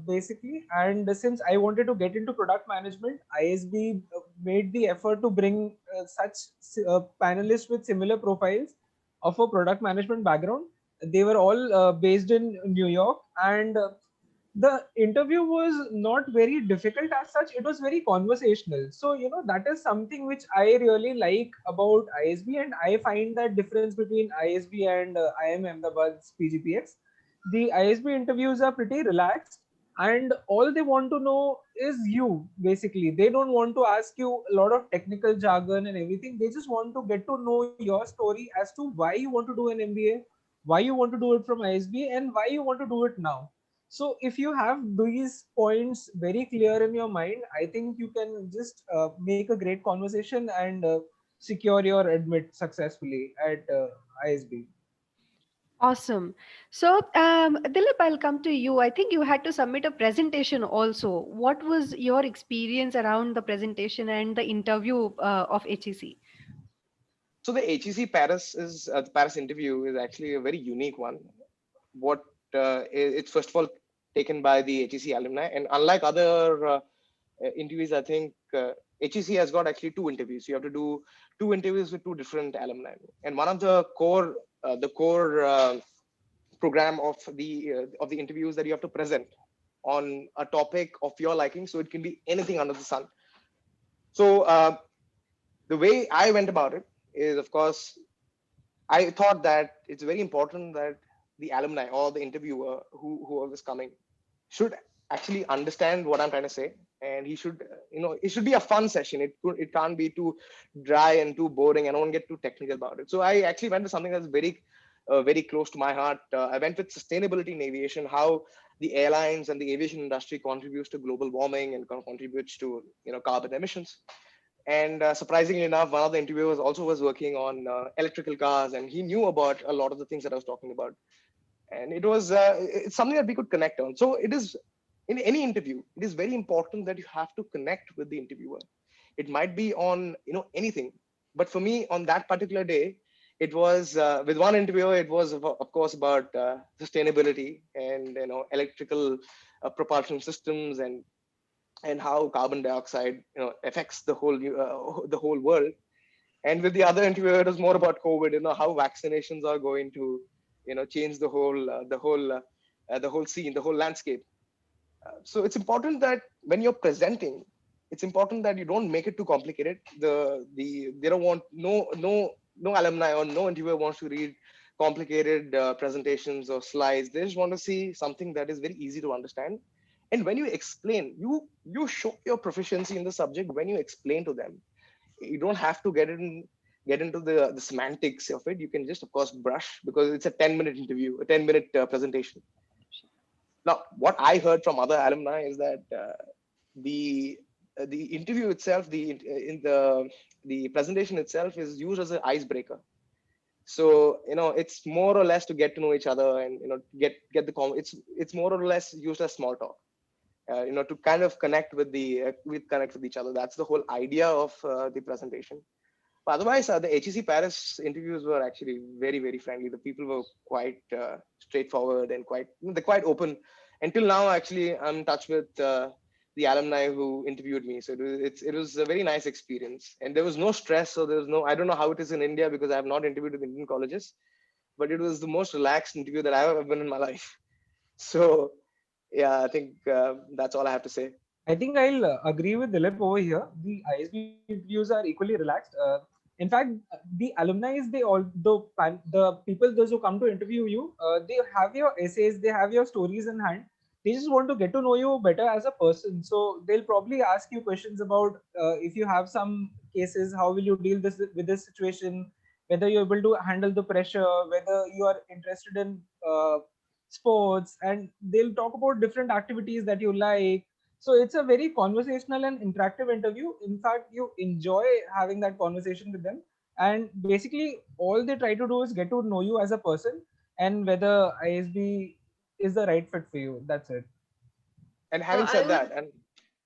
basically, and since I wanted to get into product management, ISB made the effort to bring such panelists with similar profiles of a product management background. They were all based in New York, and the interview was not very difficult as such. It was very conversational. So that is something which I really like about ISB, and I find that difference between ISB and IIM Ahmedabad's PGPX. The ISB interviews are pretty relaxed, and all they want to know is you. Basically, they don't want to ask you a lot of technical jargon and everything. They just want to get to know your story as to why you want to do an MBA, why you want to do it from ISB, and why you want to do it now. So if you have these points very clear in your mind, I think you can just make a great conversation and secure your admit successfully at ISB. Awesome. So, Dilip, I'll come to you. I think you had to submit a presentation also. What was your experience around the presentation and the interview of HEC? So the HEC Paris is the Paris interview is actually a very unique one. What it's first of all taken by the HEC alumni, and unlike other interviews, I think HEC has got actually two interviews. You have to do two interviews with two different alumni, and one of the core program of the interviews that you have to present on a topic of your liking. So it can be anything under the sun. So the way I went about it is, of course, I thought that it's very important that the alumni or the interviewer who is coming should actually understand what I'm trying to say, and he should, it should be a fun session. It can't be too dry and too boring. I don't want to get too technical about it. So I actually went with something that's very close to my heart. I went with sustainability in aviation, how the airlines and the aviation industry contributes to global warming and contributes to carbon emissions. And surprisingly enough, one of the interviewers also was working on electrical cars, and he knew about a lot of the things that I was talking about. And it was it's something that we could connect on. So it is, in any interview, it is very important that you have to connect with the interviewer. It might be on anything, but for me on that particular day, it was with one interviewer. It was of course about sustainability and electrical propulsion systems and how carbon dioxide affects the whole world. And with the other interviewer, it was more about COVID, how vaccinations are going to change the whole scene, the whole landscape. So it's important that when you're presenting, it's important that you don't make it too complicated. They don't want no alumni or no interviewer wants to read complicated presentations or slides. They just want to see something that is very easy to understand, And when you explain, you show your proficiency in the subject when you explain to them. You don't have to get into the semantics of it. You can just, of course, brush, because it's a 10-minute interview, a 10-minute presentation. Now, what I heard from other alumni is that the interview itself, the presentation itself is used as an icebreaker. So it's more or less to get to know each other, and get it's more or less used as small talk. To kind of connect with each other. That's the whole idea of the presentation. But otherwise, the HEC Paris interviews were actually very, very friendly. The people were quite straightforward and they're quite open. Until now, actually, I'm in touch with the alumni who interviewed me. So it was a very nice experience, and there was no stress. So there was no, I don't know how it is in India, because I have not interviewed with Indian colleges, but it was the most relaxed interview that I've ever been in my life. So yeah, I think that's all I have to say. I think I'll agree with Dilip over here. The ISB interviews are equally relaxed. In fact, the alumni, the people, those who come to interview you, they have your essays, they have your stories in hand. They just want to get to know you better as a person. So they'll probably ask you questions about if you have some cases, how will you deal with this situation, whether you're able to handle the pressure, whether you are interested in sports, and they'll talk about different activities that you like. So it's a very conversational and interactive interview. In fact, you enjoy having that conversation with them. And basically, all they try to do is get to know you as a person and whether ISB is the right fit for you. That's it. And having said that, and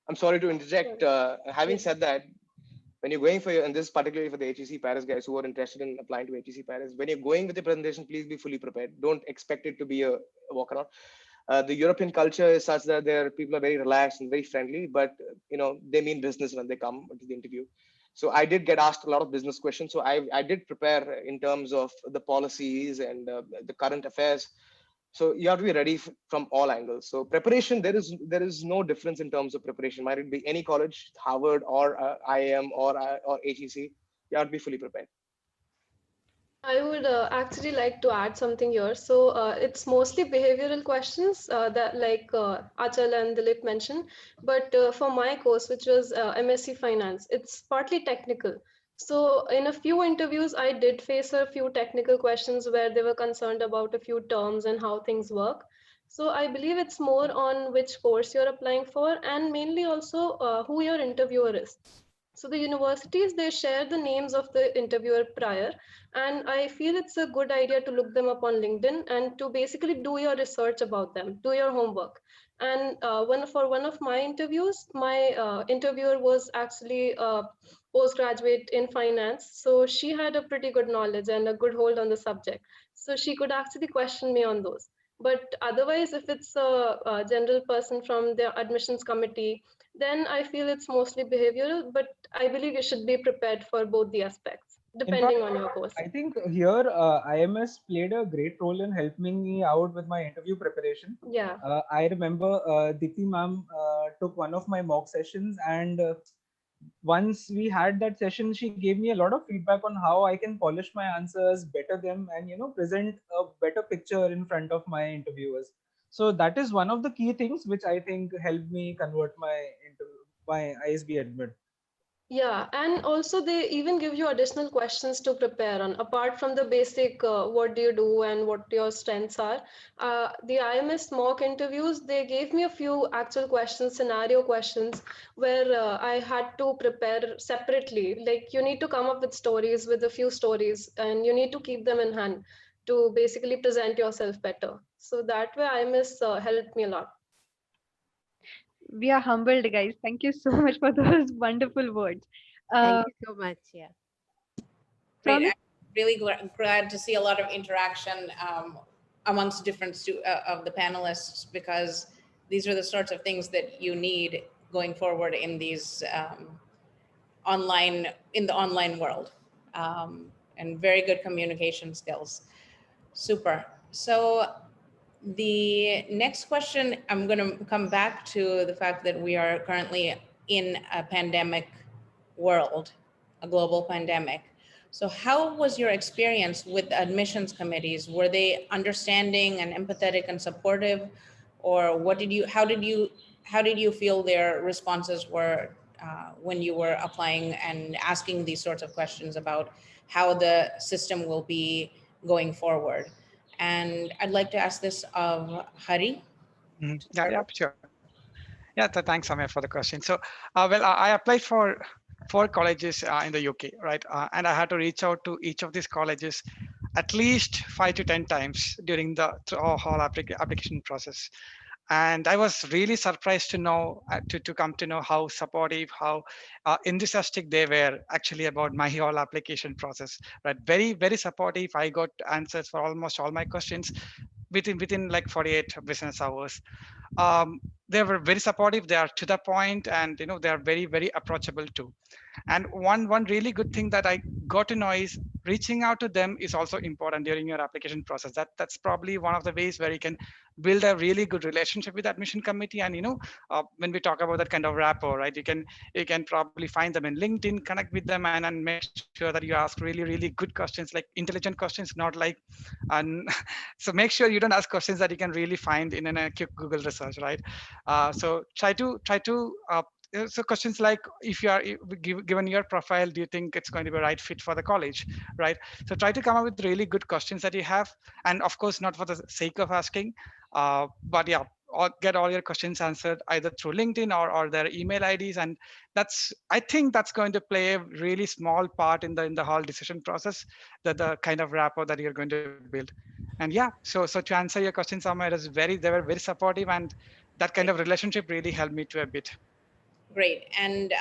I'm sorry to interject, having said that, when you're going and this is particularly for the HEC Paris guys who are interested in applying to HEC Paris, when you're going with the presentation, please be fully prepared. Don't expect it to be a walk around. The European culture is such that people are very relaxed and very friendly, but they mean business when they come to the interview. So I did get asked a lot of business questions. So I did prepare in terms of the policies and the current affairs. So you have to be ready from all angles. So preparation, there is no difference in terms of preparation. Might it be any college, Harvard or IIM or HEC, you have to be fully prepared. I would actually like to add something here. So it's mostly behavioral questions that like Achal and Dilip mentioned. But for my course, which was MSc Finance, it's partly technical. So in a few interviews, I did face a few technical questions where they were concerned about a few terms and how things work. So I believe it's more on which course you're applying for, and mainly also who your interviewer is. So the universities, they share the names of the interviewer prior, and I feel it's a good idea to look them up on LinkedIn and to basically do your research about them, do your homework. And for one of my interviews, my interviewer was actually a postgraduate in finance, so she had a pretty good knowledge and a good hold on the subject. So she could actually question me on those. But otherwise, if it's a general person from the admissions committee, then I feel it's mostly behavioral, but I believe you should be prepared for both the aspects, depending on your course. I think here IMS played a great role in helping me out with my interview preparation. Yeah. I remember Diti ma'am took one of my mock sessions, and once we had that session, she gave me a lot of feedback on how I can polish my answers, better them, and present a better picture in front of my interviewers. So that is one of the key things which I think helped me convert my ISB admit. Yeah, and also they even give you additional questions to prepare on, apart from the basic what do you do and what your strengths are. The IMS mock interviews, they gave me a few actual questions, scenario questions, where I had to prepare separately. Like you need to come up with stories, with a few stories, and you need to keep them in hand to basically present yourself better. So that way IMS helped me a lot. We are humbled, guys. Thank you so much for those wonderful words. Thank you so much. Yeah. Great. I'm really glad to see a lot of interaction amongst different of the panelists, because these are the sorts of things that you need going forward in these in the online world, and very good communication skills. Super. So the next question, I'm going to come back to the fact that we are currently in a pandemic world, a global pandemic. So how was your experience with admissions committees? Were they understanding and empathetic and supportive? Or how did you how did you feel their responses were when you were applying and asking these sorts of questions about how the system will be going forward? And I'd like to ask this of Hari. Yeah, sure. Yeah, thanks, Samir, for the question. So, well, I applied for 4 colleges in the UK, right? And I had to reach out to each of these colleges at least 5 to 10 times during the whole application process. And I was really surprised to know to come to know how supportive, how enthusiastic they were actually about my whole application process. Right, very supportive. I got answers for almost all my questions within like 48 business hours. um, they were very supportive, they are to the point, and they are very approachable too. And one really good thing that I got to know is reaching out to them is also important during your application process. That's probably one of the ways where you can build a really good relationship with the admission committee. And when we talk about that kind of rapport, right, you can probably find them in LinkedIn, connect with them, and make sure that you ask really good questions, like intelligent questions, not like and so make sure you don't ask questions that you can really find in a quick Google research, right? So so questions like, if you are given your profile, do you think it's going to be a right fit for the college, right? So try to come up with really good questions that you have, and of course not for the sake of asking, but yeah, get all your questions answered either through LinkedIn or their email IDs. And I think that's going to play a really small part in the whole decision process, the kind of rapport that you're going to build. And yeah, so to answer your question, Samir, they were very supportive, and that kind of relationship really helped me to a bit. Great. And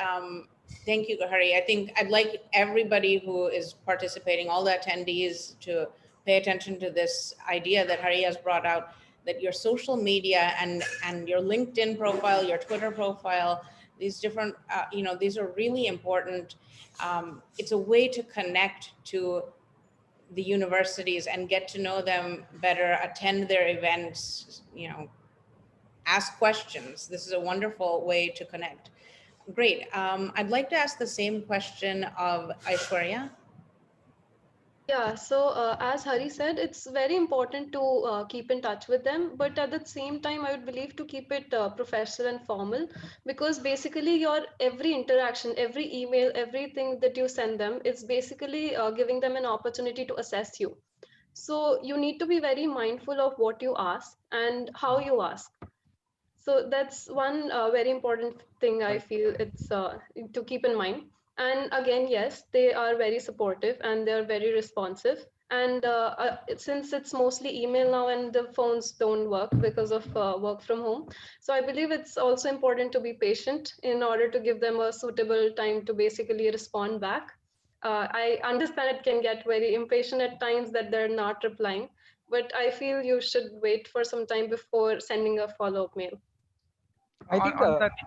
thank you, Hari. I think I'd like everybody who is participating, all the attendees, to pay attention to this idea that Hari has brought out, that your social media and your LinkedIn profile, your Twitter profile, these different, these are really important. It's a way to connect to the universities and get to know them better, attend their events, ask questions. This is a wonderful way to connect. Great. I'd like to ask the same question of Aishwarya. Yeah, so as Hari said, it's very important to keep in touch with them, but at the same time, I would believe to keep it professional and formal, because basically your every interaction, every email, everything that you send them is basically giving them an opportunity to assess you. So you need to be very mindful of what you ask and how you ask. So that's one very important thing I feel it's to keep in mind. And again, yes, they are very supportive and they're very responsive. And since it's mostly email now and the phones don't work because of work from home, so I believe it's also important to be patient in order to give them a suitable time to basically respond back. I understand it can get very impatient at times that they're not replying, but I feel you should wait for some time before sending a follow-up mail. I think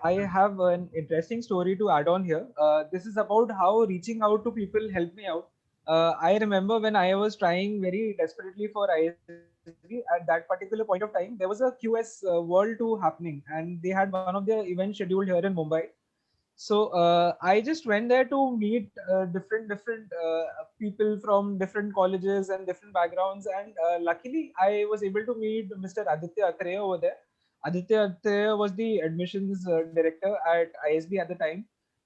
I have an interesting story to add on here. This is about how reaching out to people helped me out. I remember when I was trying very desperately for ISB at that particular point of time, there was a QS World 2 happening, and they had one of their events scheduled here in Mumbai. So I just went there to meet different people from different colleges and different backgrounds, and luckily I was able to meet Mr. Aditya Atreya over there. Aditya Atreya was the admissions director at ISB at the time,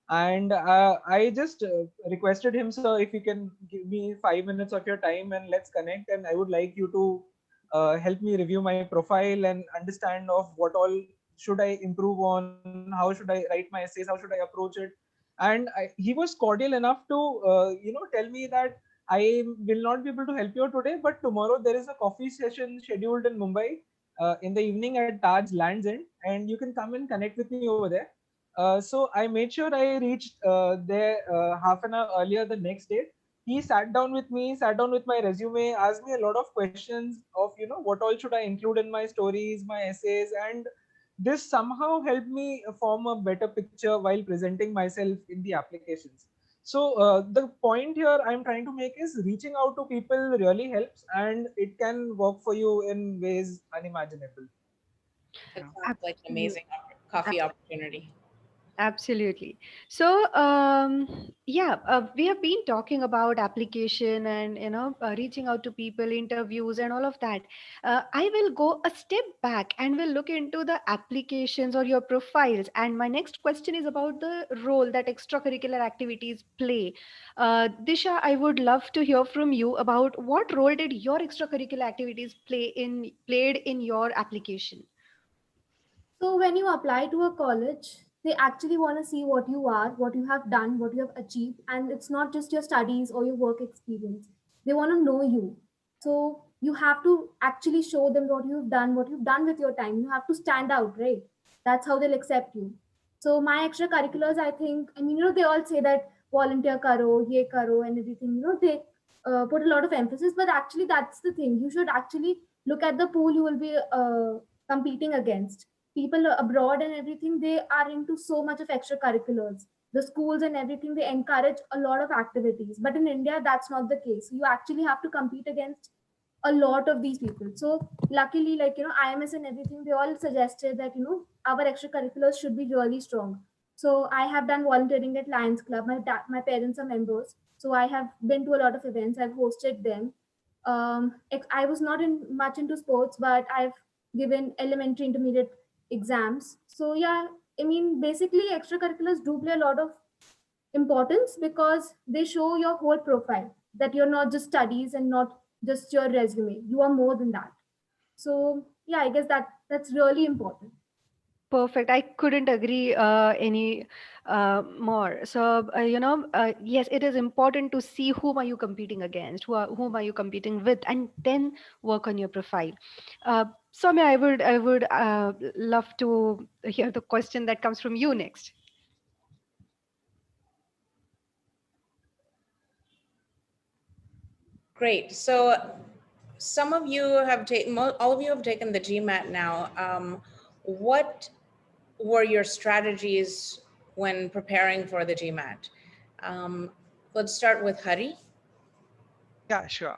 and I just requested him, sir, if you can give me 5 minutes of your time and let's connect, and I would like you to help me review my profile and understand of what all should I improve on, how should I write my essays, how should I approach it. And he was cordial enough to tell me that I will not be able to help you today, but tomorrow there is a coffee session scheduled in Mumbai in the evening at Taj Lands End, and you can come and connect with me over there. So I made sure I reached there half an hour earlier the next day. He sat down with me, sat down with my resume, asked me a lot of questions of what all should I include in my stories, my essays, and this somehow helped me form a better picture while presenting myself in the applications. So the point here I'm trying to make is reaching out to people really helps, and it can work for you in ways unimaginable. It sounds like an amazing coffee opportunity. Absolutely. So, yeah, we have been talking about application and reaching out to people, interviews, and all of that. I will go a step back and we'll look into the applications or your profiles. And my next question is about the role that extracurricular activities play. Disha, I would love to hear from you about what role did your extracurricular activities played in your application. So when you apply to a college, they actually want to see what you are, what you have done, what you have achieved, and it's not just your studies or your work experience. They want to know you. So you have to actually show them what you've done with your time. You have to stand out, right? That's how they'll accept you. So my extracurriculars, I think, I mean, they all say that volunteer karo, ye karo, and everything. They put a lot of emphasis, but actually that's the thing. You should actually look at the pool you will be competing against. People abroad and everything, they are into so much of extracurriculars. The schools and everything, they encourage a lot of activities, but in India that's not the case. You actually have to compete against a lot of these people. So luckily, like, IMS and everything, they all suggested that, our extracurriculars should be really strong. So I have done volunteering at Lions Club. My parents are members, so I have been to a lot of events. I've hosted them. I was not in much into sports, but I've given elementary, intermediate exams. So yeah, I mean, basically, extracurriculars do play a lot of importance because they show your whole profile, that you're not just studies and not just your resume. You are more than that. So yeah, I guess that's really important. Perfect. I couldn't agree any more. So, yes, it is important to see whom are you competing against, whom are you competing with, and then work on your profile. Soumya, I would love to hear the question that comes from you next. Great. So some of you have taken, all of you have taken the GMAT now. What were your strategies when preparing for the GMAT? Let's start with Hari. Yeah, sure.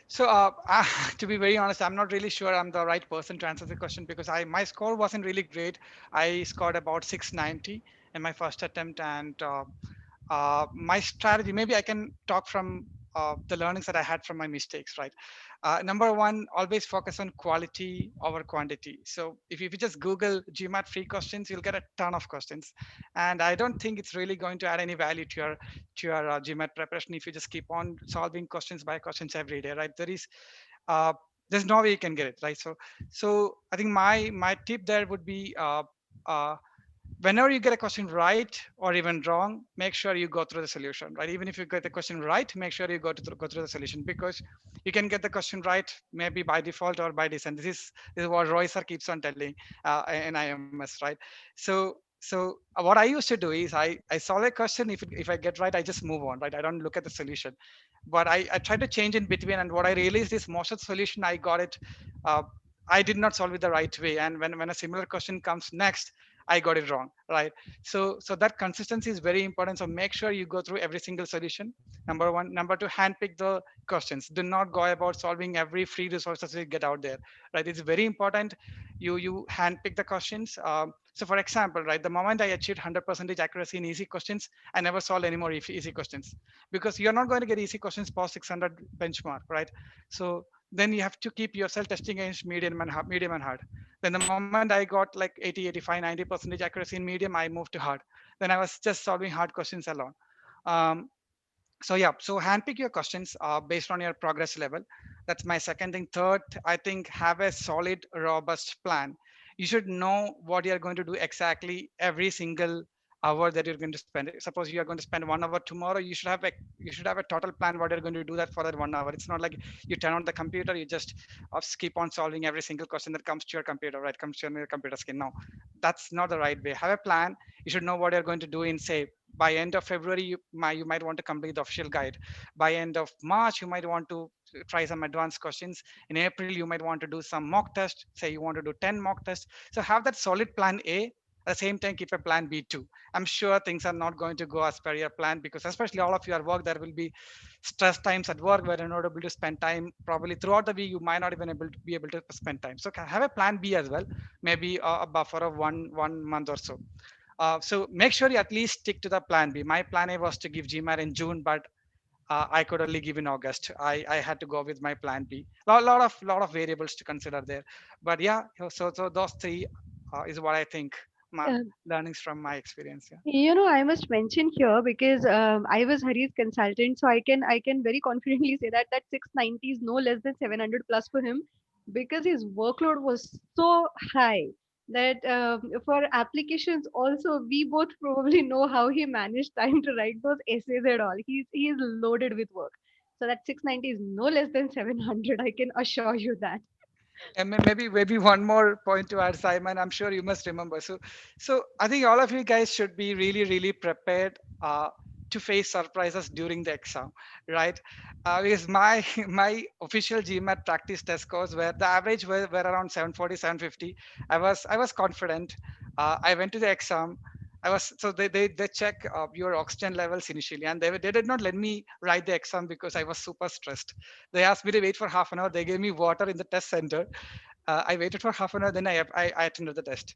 So to be very honest, I'm not really sure I'm the right person to answer the question because my score wasn't really great. I scored about 690 in my first attempt, and my strategy, maybe I can talk from the learnings that I had from my mistakes, right? Number one, always focus on quality over quantity. So if you just Google GMAT free questions, you'll get a ton of questions. And I don't think it's really going to add any value to your GMAT preparation if you just keep on solving questions by questions every day, right? Uh, there's no way you can get it, right? So I think my tip there would be uh, whenever you get a question right or even wrong, make sure you go through the solution, right? Even if you get the question right, make sure you go through the solution, because you can get the question right maybe by default or by design. This is what Roy sir keeps on telling in IMS, right? So what I used to do is I solve a question. If I get right, I just move on, right? I don't look at the solution, but I try to change in between. And what I realized is most of the solution I got it, uh, I did not solve it the right way. And when a similar question comes next, I got it wrong, right? So that consistency is very important. So make sure you go through every single solution. Number one. Number two, handpick the questions. Do not go about solving every free resources you get out there, right? It's very important. You handpick the questions. So for example, right, the moment I achieved 100% accuracy in easy questions, I never solved any more easy questions, because you're not going to get easy questions past 600 benchmark, right? So then you have to keep yourself testing against medium and hard. Then the moment I got like 80, 85, 90% accuracy in medium, I moved to hard. Then I was just solving hard questions alone. Um, so yeah, so handpick your questions based on your progress level. That's my second thing. Third, I think have a solid, robust plan. You should know what you're going to do exactly every single hour that you're going to spend. Suppose you are going to spend 1 hour tomorrow, you should have a total plan what you're going to do that for that 1 hour. It's not like you turn on the computer, you just keep on solving every single question that comes to your computer, right? Comes to your computer screen. No, that's not the right way. Have a plan. You should know what you're going to do in, say, by end of February, you might want to complete the official guide. By end of March, you might want to try some advanced questions. In April, you might want to do some mock test. Say you want to do 10 mock tests. So have that solid plan A. At the same time, keep a plan B too. I'm sure things are not going to go as per your plan, because especially all of your work, there will be stress times at work where you're not able to spend time. Probably throughout the week, you might not even be able to spend time. So have a plan B as well, maybe a buffer of one month or so. So make sure you at least stick to the plan B. My plan A was to give GMAT in June, but I could only give in August. I had to go with my plan B. Lot of variables to consider there. But yeah, so those three is what I think my Uh, learnings from my experience. Yeah. I must mention here because I was Hari's consultant, so I can very confidently say that that 690 is no less than 700 plus for him because his workload was so high that for applications also we both probably know how he managed time to write those essays and all. He is loaded with work, so that 690 is no less than 700. I can assure you that. And maybe one more point to add, Simon. I'm sure you must remember. So I think all of you guys should be really prepared to face surprises during the exam, right? Because my my official GMAT practice test scores were the average were around 740, 750. I was confident. I went to the exam. I was so they check your oxygen levels initially, and they did not let me write the exam because I was super stressed. They asked me to wait for half an hour. They gave me water in the test center. I waited for half an hour, then I attended the test.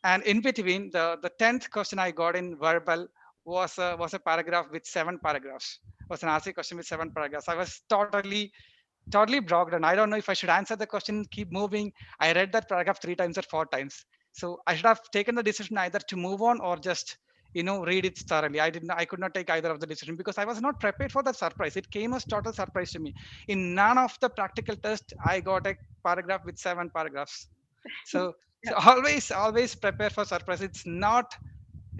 And in between, the 10th question I got in verbal was a paragraph with 7 paragraphs. Was an RC question with 7 paragraphs. I was totally blocked, and I don't know if I should answer the question, keep moving. I read that paragraph 3 times or 4 times. So I should have taken the decision either to move on or just read it thoroughly. I could not take either of the decision because I was not prepared for that surprise. It came as total surprise to me. In none of the practical tests I got a paragraph with 7 paragraphs. So Yeah. so always prepare for surprise. It's not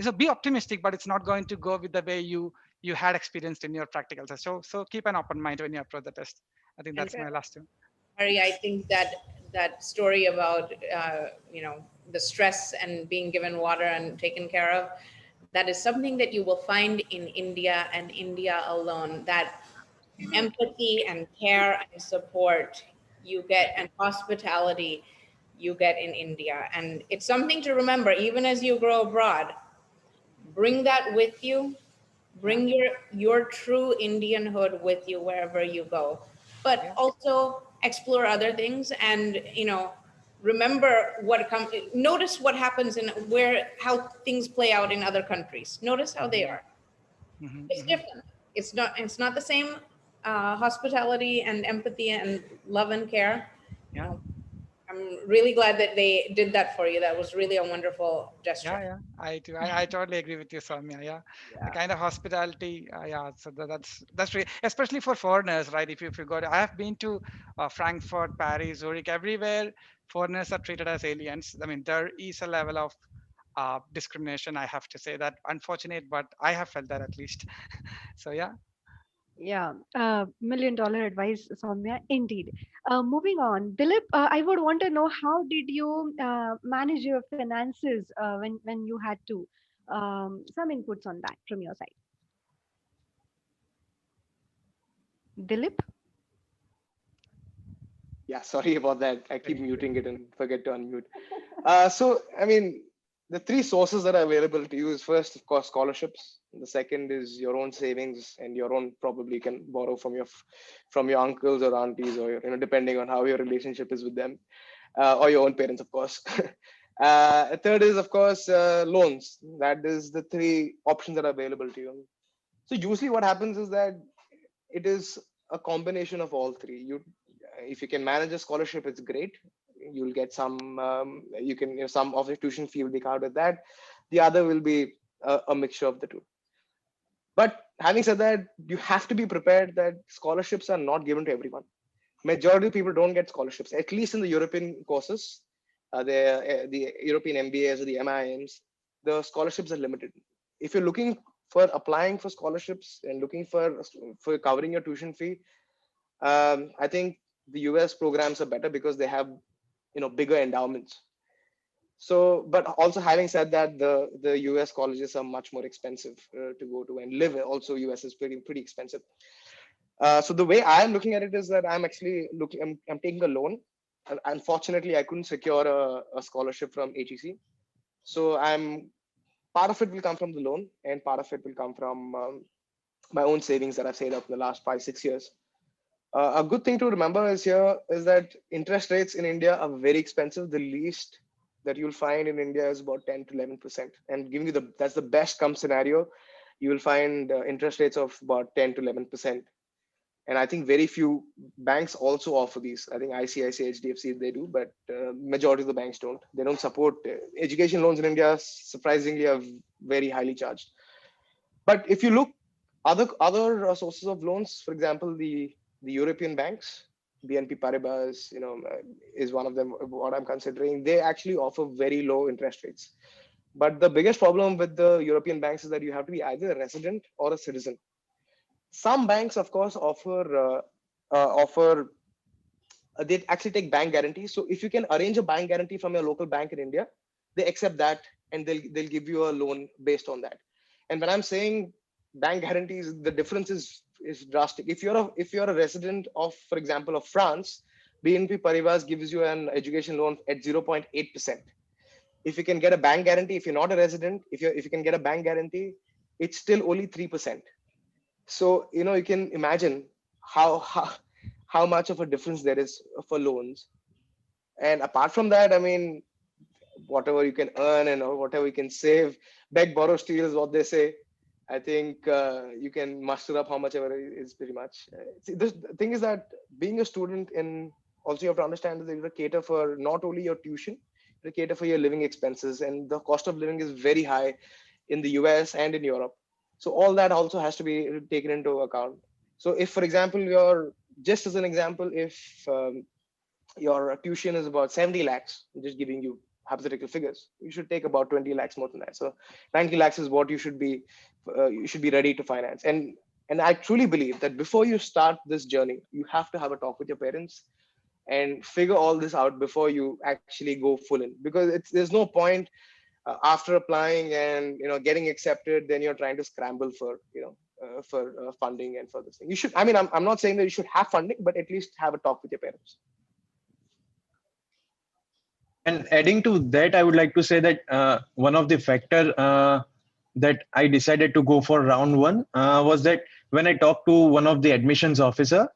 So be optimistic, but it's not going to go with the way you had experienced in your practical test. So keep an open mind when you approach the test. I think And that's my last one. Hari, I think that story about the stress and being given water and taken care of, that is something that you will find in India and India alone. That empathy and care and support you get, and hospitality you get in India, and it's something to remember even as you grow abroad. Bring that with you. Bring your true Indianhood with you wherever you go, but Yeah. also explore other things, and remember notice what happens in how things play out in other countries. Notice how they are. Mhm, It's mhm. different. It's not the same hospitality and empathy and love and care. you Yeah. know I'm really glad that they did that for you. That was really a wonderful gesture. Yeah, I do. I totally agree with you, Soumya. Yeah, the Yeah. kind of hospitality. Yeah, so that's really, especially for foreigners, right? If you go, I have been to Frankfurt, Paris, Zurich, everywhere. Foreigners are treated as aliens. I mean, there is a level of discrimination. I have to say that unfortunate, but I have felt that at least. So yeah. Yeah, $1 million advice, Soumya, indeed. Moving on, Dilip, I would want to know how did you manage your finances when you had to? Some inputs on that from your side. Dilip? Yeah, sorry about that. I keep muting it and forget to unmute. So, I mean, the three sources that are available to you is first, of course, scholarships. The second is your own savings, and your own probably can borrow from your uncles or aunties, or depending on how your relationship is with them, or your own parents, of course. Third is, of course, loans. That is the three options that are available to you. So usually, what happens is that it is a combination of all three. If you can manage a scholarship, it's great. You'll get some you can some of the tuition fee will be covered with that. The other will be a mixture of the two. But having said that, you have to be prepared that scholarships are not given to everyone. Majority of people don't get scholarships, at least in the European courses, the European MBAs or the MIMs. The scholarships are limited. If you're looking for applying for scholarships and looking for covering your tuition fee, I think the US programs are better because they have bigger endowments. So, but also having said that, the US colleges are much more expensive to go to and live. Also, US is pretty expensive. So the way I'm looking at it is that I'm actually I'm taking a loan. Unfortunately, I couldn't secure a scholarship from HEC. So part of it will come from the loan, and part of it will come from my own savings that I've saved up in the last 5-6 years. A good thing to remember is that interest rates in India are very expensive. that you'll find in India is about 10 to 11%. And giving you that's the best come scenario, you will find interest rates of about 10 to 11%. And I think very few banks also offer these. I think ICICI, HDFC, they do, but majority of the banks don't. They don't support education loans in India. Surprisingly, are very highly charged. But if you look other sources of loans, for example, the European banks, BNP Paribas, is one of them. What I'm considering, they actually offer very low interest rates. But the biggest problem with the European banks is that you have to be either a resident or a citizen. Some banks, of course, offer they actually take bank guarantees. So if you can arrange a bank guarantee from your local bank in India, they accept that and they'll give you a loan based on that. And when I'm saying bank guarantees, the difference is drastic. If you're a resident of, for example, of France, BNP Paribas gives you an education loan at 0.8%. If you can get a bank guarantee, if you're not a resident, if you can get a bank guarantee, it's still only 3%. So you can imagine how much of a difference there is for loans. And apart from that, I mean, whatever you can earn and whatever you can save, beg, borrow, steal is what they say. I think you can muster up how much ever is pretty much. The thing is that being a student, also you have to understand that you have to cater for not only your tuition, you have to cater for your living expenses, and the cost of living is very high in the US and in Europe. So all that also has to be taken into account. So if, for example, just as an example, if your tuition is about 70 lakhs, I'm just giving you hypothetical figures, you should take about 20 lakhs more than that. So 90 lakhs is what you should be ready to finance. And I truly believe that before you start this journey, you have to have a talk with your parents and figure all this out before you actually go full in, because there's no point after applying and getting accepted, then you're trying to scramble for funding and for this thing. You should, I mean, I'm not saying that you should have funding, but at least have a talk with your parents. And adding to that, I would like to say that one of the factor that I decided to go for round one was that when I talked to one of the admissions officer,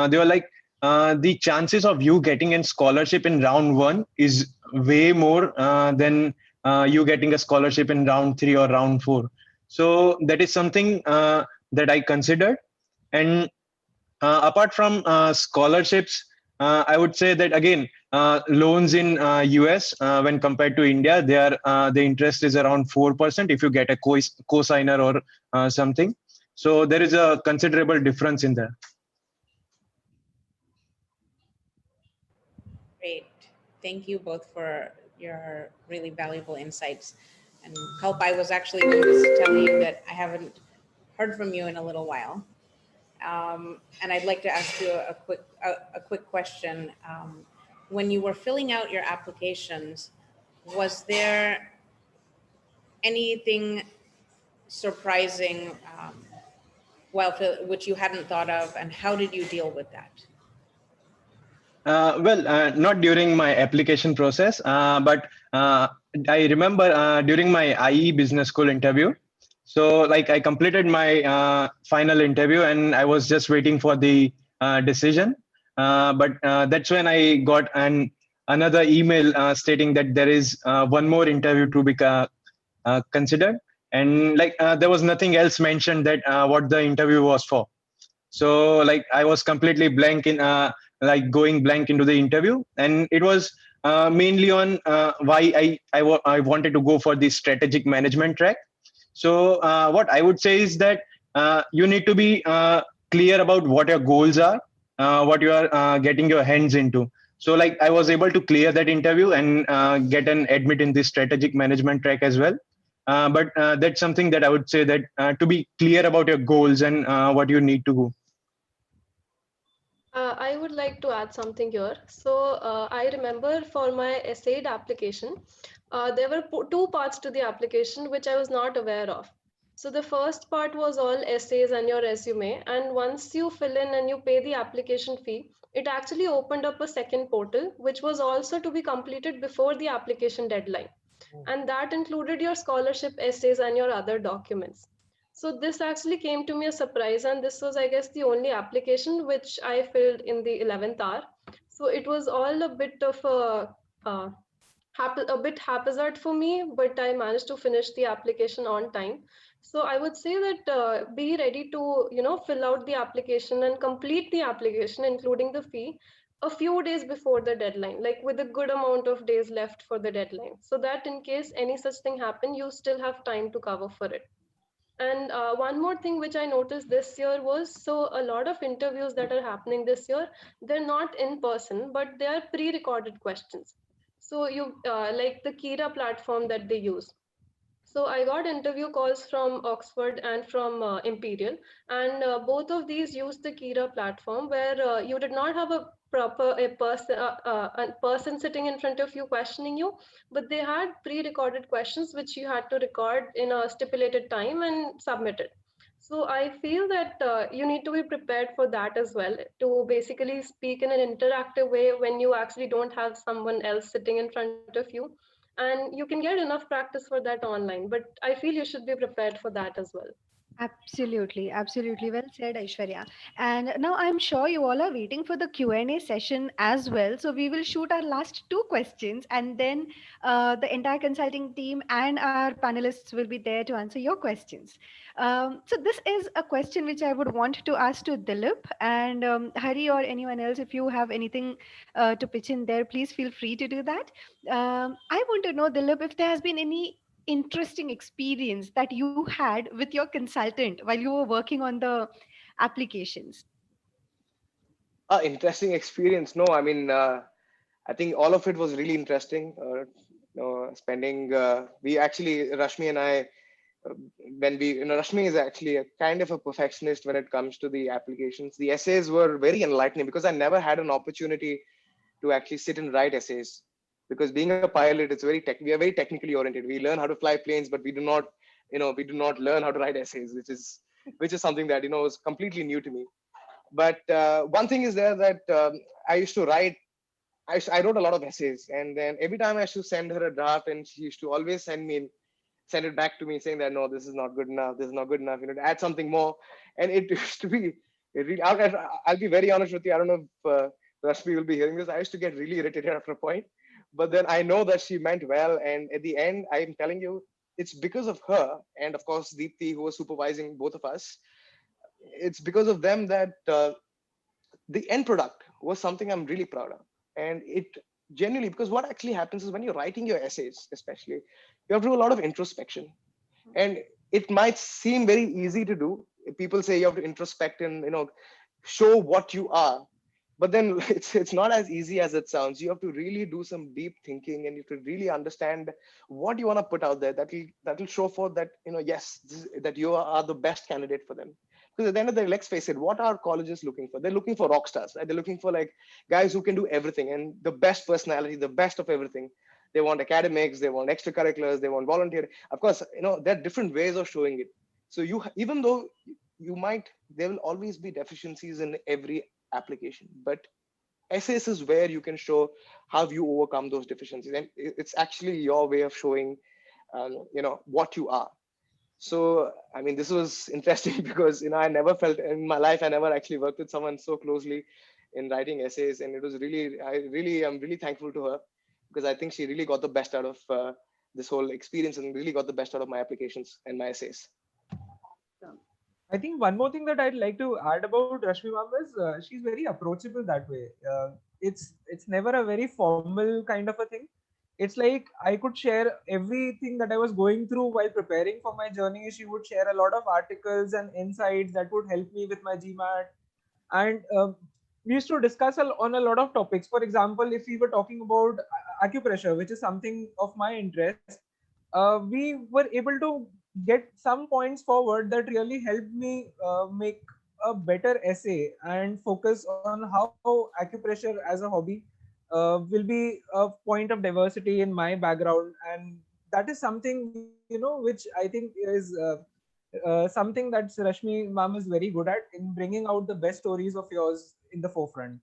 they were like, the chances of you getting a scholarship in round one is way more than you getting a scholarship in round 3 or round 4. So that is something that I considered. And apart from scholarships, I would say that again, loans in US when compared to India, the interest is around 4% if you get a co-signer or something. So there is a considerable difference in there. Great. Thank you both for your really valuable insights. And Kalp, I was actually going to tell you that I haven't heard from you in a little while. And I'd like to ask you a quick question. When you were filling out your applications, was there anything surprising which you hadn't thought of, and how did you deal with that? Not during my application process, but I remember during my IE business school interview. So like I completed my final interview and I was just waiting for the decision. But that's when I got another email stating that there is one more interview to be considered. And like there was nothing else mentioned that what the interview was for. So like I was completely blank in like going blank into the interview, and it was mainly on why I wanted to go for the strategic management track. So what I would say is that you need to be clear about what your goals are, what you are getting your hands into. So like I was able to clear that interview and get an admit in the strategic management track as well. But that's something that I would say that to be clear about your goals and what you need to go. I would like to add something here. So I remember for my essay application, there were two parts to the application which I was not aware of. So the first part was all essays and your resume. And once you fill in and you pay the application fee, it actually opened up a second portal, which was also to be completed before the application deadline. And that included your scholarship essays and your other documents. So this actually came to me a surprise, and this was, I guess, the only application which I filled in the 11th hour. So it was all a bit of a a bit haphazard for me, but I managed to finish the application on time. So I would say that be ready to, fill out the application and complete the application, including the fee, a few days before the deadline, like with a good amount of days left for the deadline, so that in case any such thing happen, you still have time to cover for it. And one more thing which I noticed this year was, so a lot of interviews that are happening this year, they're not in person, but they are pre-recorded questions. So you like the Kira platform that they use. So I got interview calls from Oxford and from Imperial, and both of these use the Kira platform, where you did not have a person sitting in front of you questioning you, but they had pre-recorded questions which you had to record in a stipulated time and submit it. So I feel that you need to be prepared for that as well, to basically speak in an interactive way when you actually don't have someone else sitting in front of you. And you can get enough practice for that online, but I feel you should be prepared for that as well. Absolutely, absolutely. Well said, Aishwarya. And now I'm sure you all are waiting for the Q&A session as well. So we will shoot our last two questions, and then the entire consulting team and our panelists will be there to answer your questions. So this is a question which I would want to ask to Dilip and Hari, or anyone else. If you have anything to pitch in there, please feel free to do that. I want to know, Dilip, if there has been any interesting experience that you had with your consultant while you were working on the applications? Interesting experience. No, I mean, I think all of it was really interesting. Spending, we actually, Rashmi and I, when we, Rashmi is actually a kind of a perfectionist when it comes to the applications. The essays were very enlightening because I never had an opportunity to actually sit and write essays. Because being a pilot, it's we are very technically oriented. We learn how to fly planes, but we do not, we do not learn how to write essays, which is something that was completely new to me. But one thing is there that I used to write. I wrote a lot of essays, and then every time I used to send her a draft, and she used to always send it back to me saying that no, this is not good enough. This is not good enough. To add something more, and it used to be. I'll be very honest with you. I don't know if Rashmi will be hearing this. I used to get really irritated after a point, but then I know that she meant well, and at the end, I'm telling you, it's because of her, and of course Deepthi, who was supervising both of us. It's because of them that the end product was something I'm really proud of. And it genuinely, because what actually happens is when you're writing your essays, especially, you have to do a lot of introspection. And it might seem very easy to do. People say you have to introspect and show what you are. But then it's not as easy as it sounds. You have to really do some deep thinking, and you have to really understand what you want to put out there. That will show forth that yes, that you are the best candidate for them. Because at the end of the day, let's face it, what are colleges looking for? They're looking for rock stars, right? They're looking for like guys who can do everything and the best personality, the best of everything. They want academics, they want extracurriculars, they want volunteer. Of course, there are different ways of showing it. So even though there will always be deficiencies in every application, but essays is where you can show how you overcome those deficiencies, and it's actually your way of showing what you are. So I mean, this was interesting because I never felt in my life, I never actually worked with someone so closely in writing essays, and it was I'm really thankful to her, because I think she really got the best out of this whole experience and really got the best out of my applications and my essays. I think one more thing that I'd like to add about Rashmi ma'am is she's very approachable that way. It's never a very formal kind of a thing. It's like I could share everything that I was going through while preparing for my journey. She would share a lot of articles and insights that would help me with my GMAT. And we used to discuss on a lot of topics. For example, if we were talking about acupressure, which is something of my interest, we were able to get some points forward that really helped me make a better essay and focus on how acupressure as a hobby will be a point of diversity in my background. And that is something which I think is something that Rashmi ma'am is very good at, in bringing out the best stories of yours in the forefront.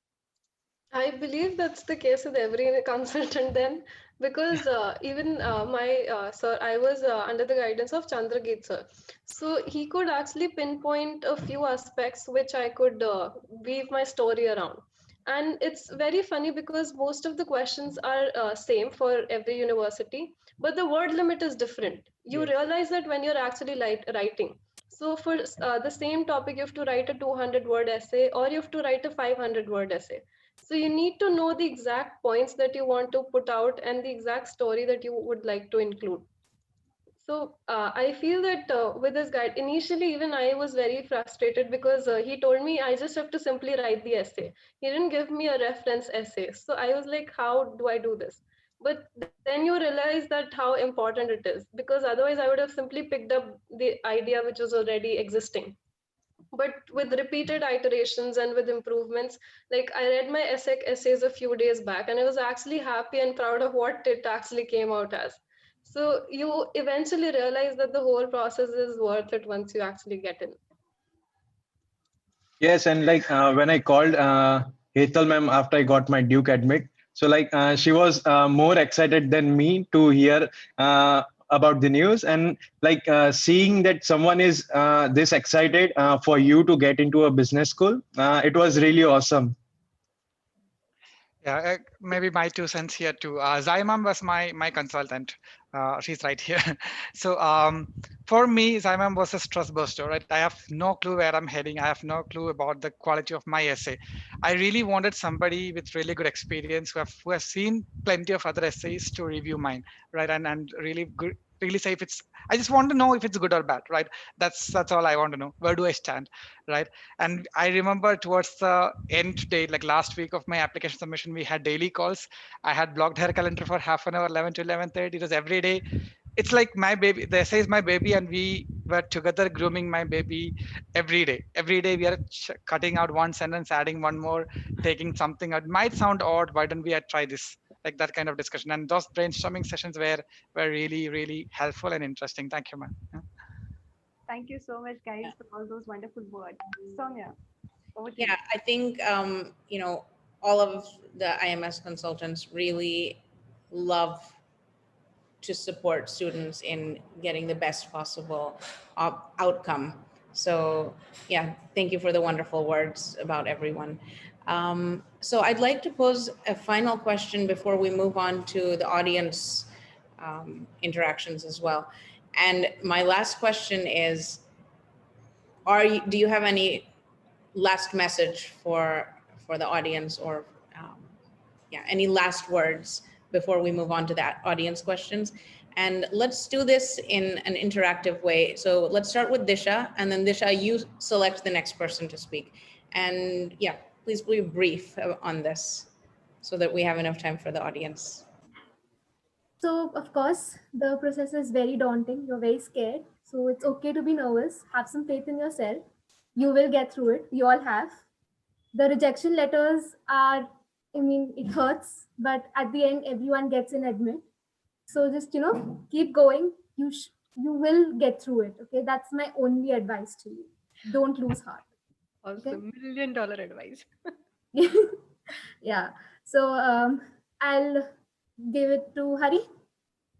I believe that's the case with every consultant then, because even my sir, I was under the guidance of Chandrageet sir. So he could actually pinpoint a few aspects which I could weave my story around. And it's very funny because most of the questions are same for every university, but the word limit is different. You realize that when you're actually writing. So for the same topic, you have to write a 200-word essay or you have to write a 500-word essay. So you need to know the exact points that you want to put out and the exact story that you would like to include. So I feel that with this guide, initially even I was very frustrated because he told me I just have to simply write the essay. He didn't give me a reference essay. So I was like, how do I do this? But then you realize that how important it is, because otherwise I would have simply picked up the idea which was already existing. But with repeated iterations and with improvements, like I read my ESSEC essays a few days back and I was actually happy and proud of what it actually came out as. So you eventually realize that the whole process is worth it once you actually get in. Yes, and like when I called Hetal ma'am after I got my Duke admit, so like she was more excited than me to hear about the news, and like seeing that someone is this excited for you to get into a business school, it was really awesome. Yeah, maybe my 2 cents here too. Zaimam was my consultant. She's right here. So for me, Zaimam was a stress buster, right? I have no clue where I'm heading. I have no clue about the quality of my essay. I really wanted somebody with really good experience who has seen plenty of other essays to review mine, right? And really good, really say if it's. I just want to know if it's good or bad, right? That's all I want to know. Where do I stand, right? And I remember towards the end date, like last week of my application submission, we had daily calls. I had blocked her calendar for half an hour, 11 to 11:30. It was every day. It's like my baby. The essay is my baby, and we were together grooming my baby every day. Every day we are cutting out one sentence, adding one more, taking something out. It might sound odd. Why don't we try this? Like that kind of discussion. And those brainstorming sessions were really, really helpful and interesting. Thank you, man. Yeah. Thank you so much, guys, for all those wonderful words. Soumya, over to you. Yeah, I think, all of the IMS consultants really love to support students in getting the best possible outcome. So yeah, thank you for the wonderful words about everyone. So I'd like to pose a final question before we move on to the audience interactions as well. And my last question is, do you have any last message for the audience, or any last words before we move on to that audience questions? And let's do this in an interactive way. So let's start with Disha, and then Disha, you select the next person to speak. And yeah, please be brief on this so that we have enough time for the audience. So, of course, the process is very daunting. You're very scared. So, it's okay to be nervous. Have some faith in yourself. You will get through it. We all have. The rejection letters are, it hurts, but at the end, everyone gets an admit. So, just, keep going. You will get through it. Okay. That's my only advice to you. Don't lose heart. Also, $1 million advice. Yeah. So, I'll give it to Hari.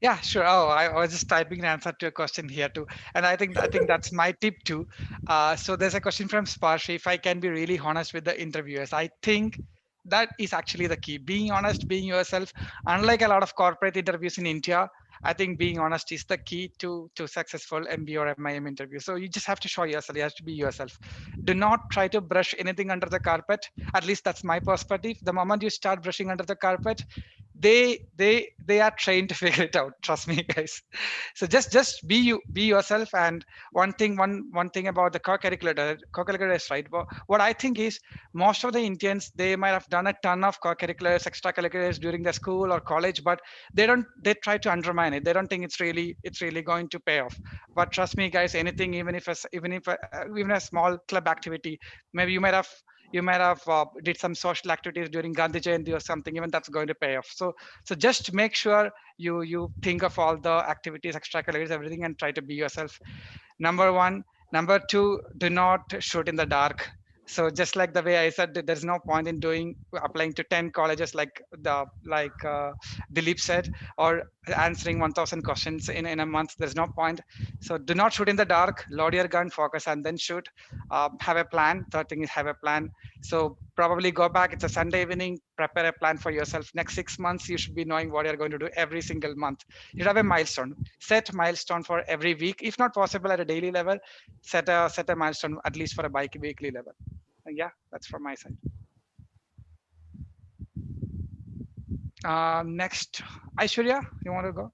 Yeah, sure. Oh, I was just typing an answer to a question here too, and I think that's my tip too. So there's a question from Sparshi. If I can be really honest with the interviewers, I think that is actually the key. Being honest, being yourself. Unlike a lot of corporate interviews in India, I think being honest is the key to successful MBA or MIM interview. So you just have to show yourself. You have to be yourself. Do not try to brush anything under the carpet. At least that's my perspective. The moment you start brushing under the carpet, they are trained to figure it out. Trust me, guys. So just be you, be yourself. And one thing about the co-curriculars, right? What I think is most of the Indians, they might have done a ton of co-curriculars, extracurriculars during their school or college, but they try to undermine it. They don't think it's really going to pay off. But trust me, guys, anything, even a small club activity, maybe you might have did some social activities during Gandhi Jayanti or something, even that's going to pay off. So just make sure you think of all the activities, extracurriculars, everything, and try to be yourself. Number one. Number two, do not shoot in the dark. So just like the way I said, there's no point in applying to 10 colleges like Dilip said, or answering 1000 questions in a month. There's no point. So do not shoot in the dark. Load your gun, focus, and then shoot. Have a plan. Third thing is have a plan. So probably go back. It's a Sunday evening. Prepare a plan for yourself. Next 6 months, you should be knowing what you're going to do every single month. You should have a milestone. Set milestone for every week. If not possible at a daily level, set a milestone at least for a weekly level. And yeah, that's from my side. Next, Aishwarya, you want to go?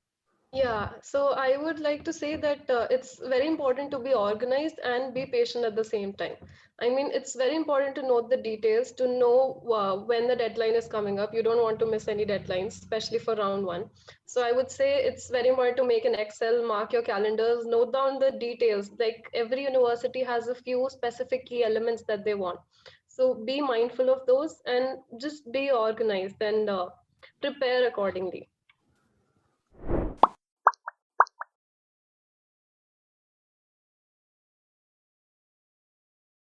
Yeah, so I would like to say that it's very important to be organized and be patient at the same time. I mean, it's very important to note the details, to know when the deadline is coming up. You don't want to miss any deadlines, especially for round one. So I would say it's very important to make an Excel, mark your calendars, note down the details. Like every university has a few specific key elements that they want. So be mindful of those and just be organized and prepare accordingly.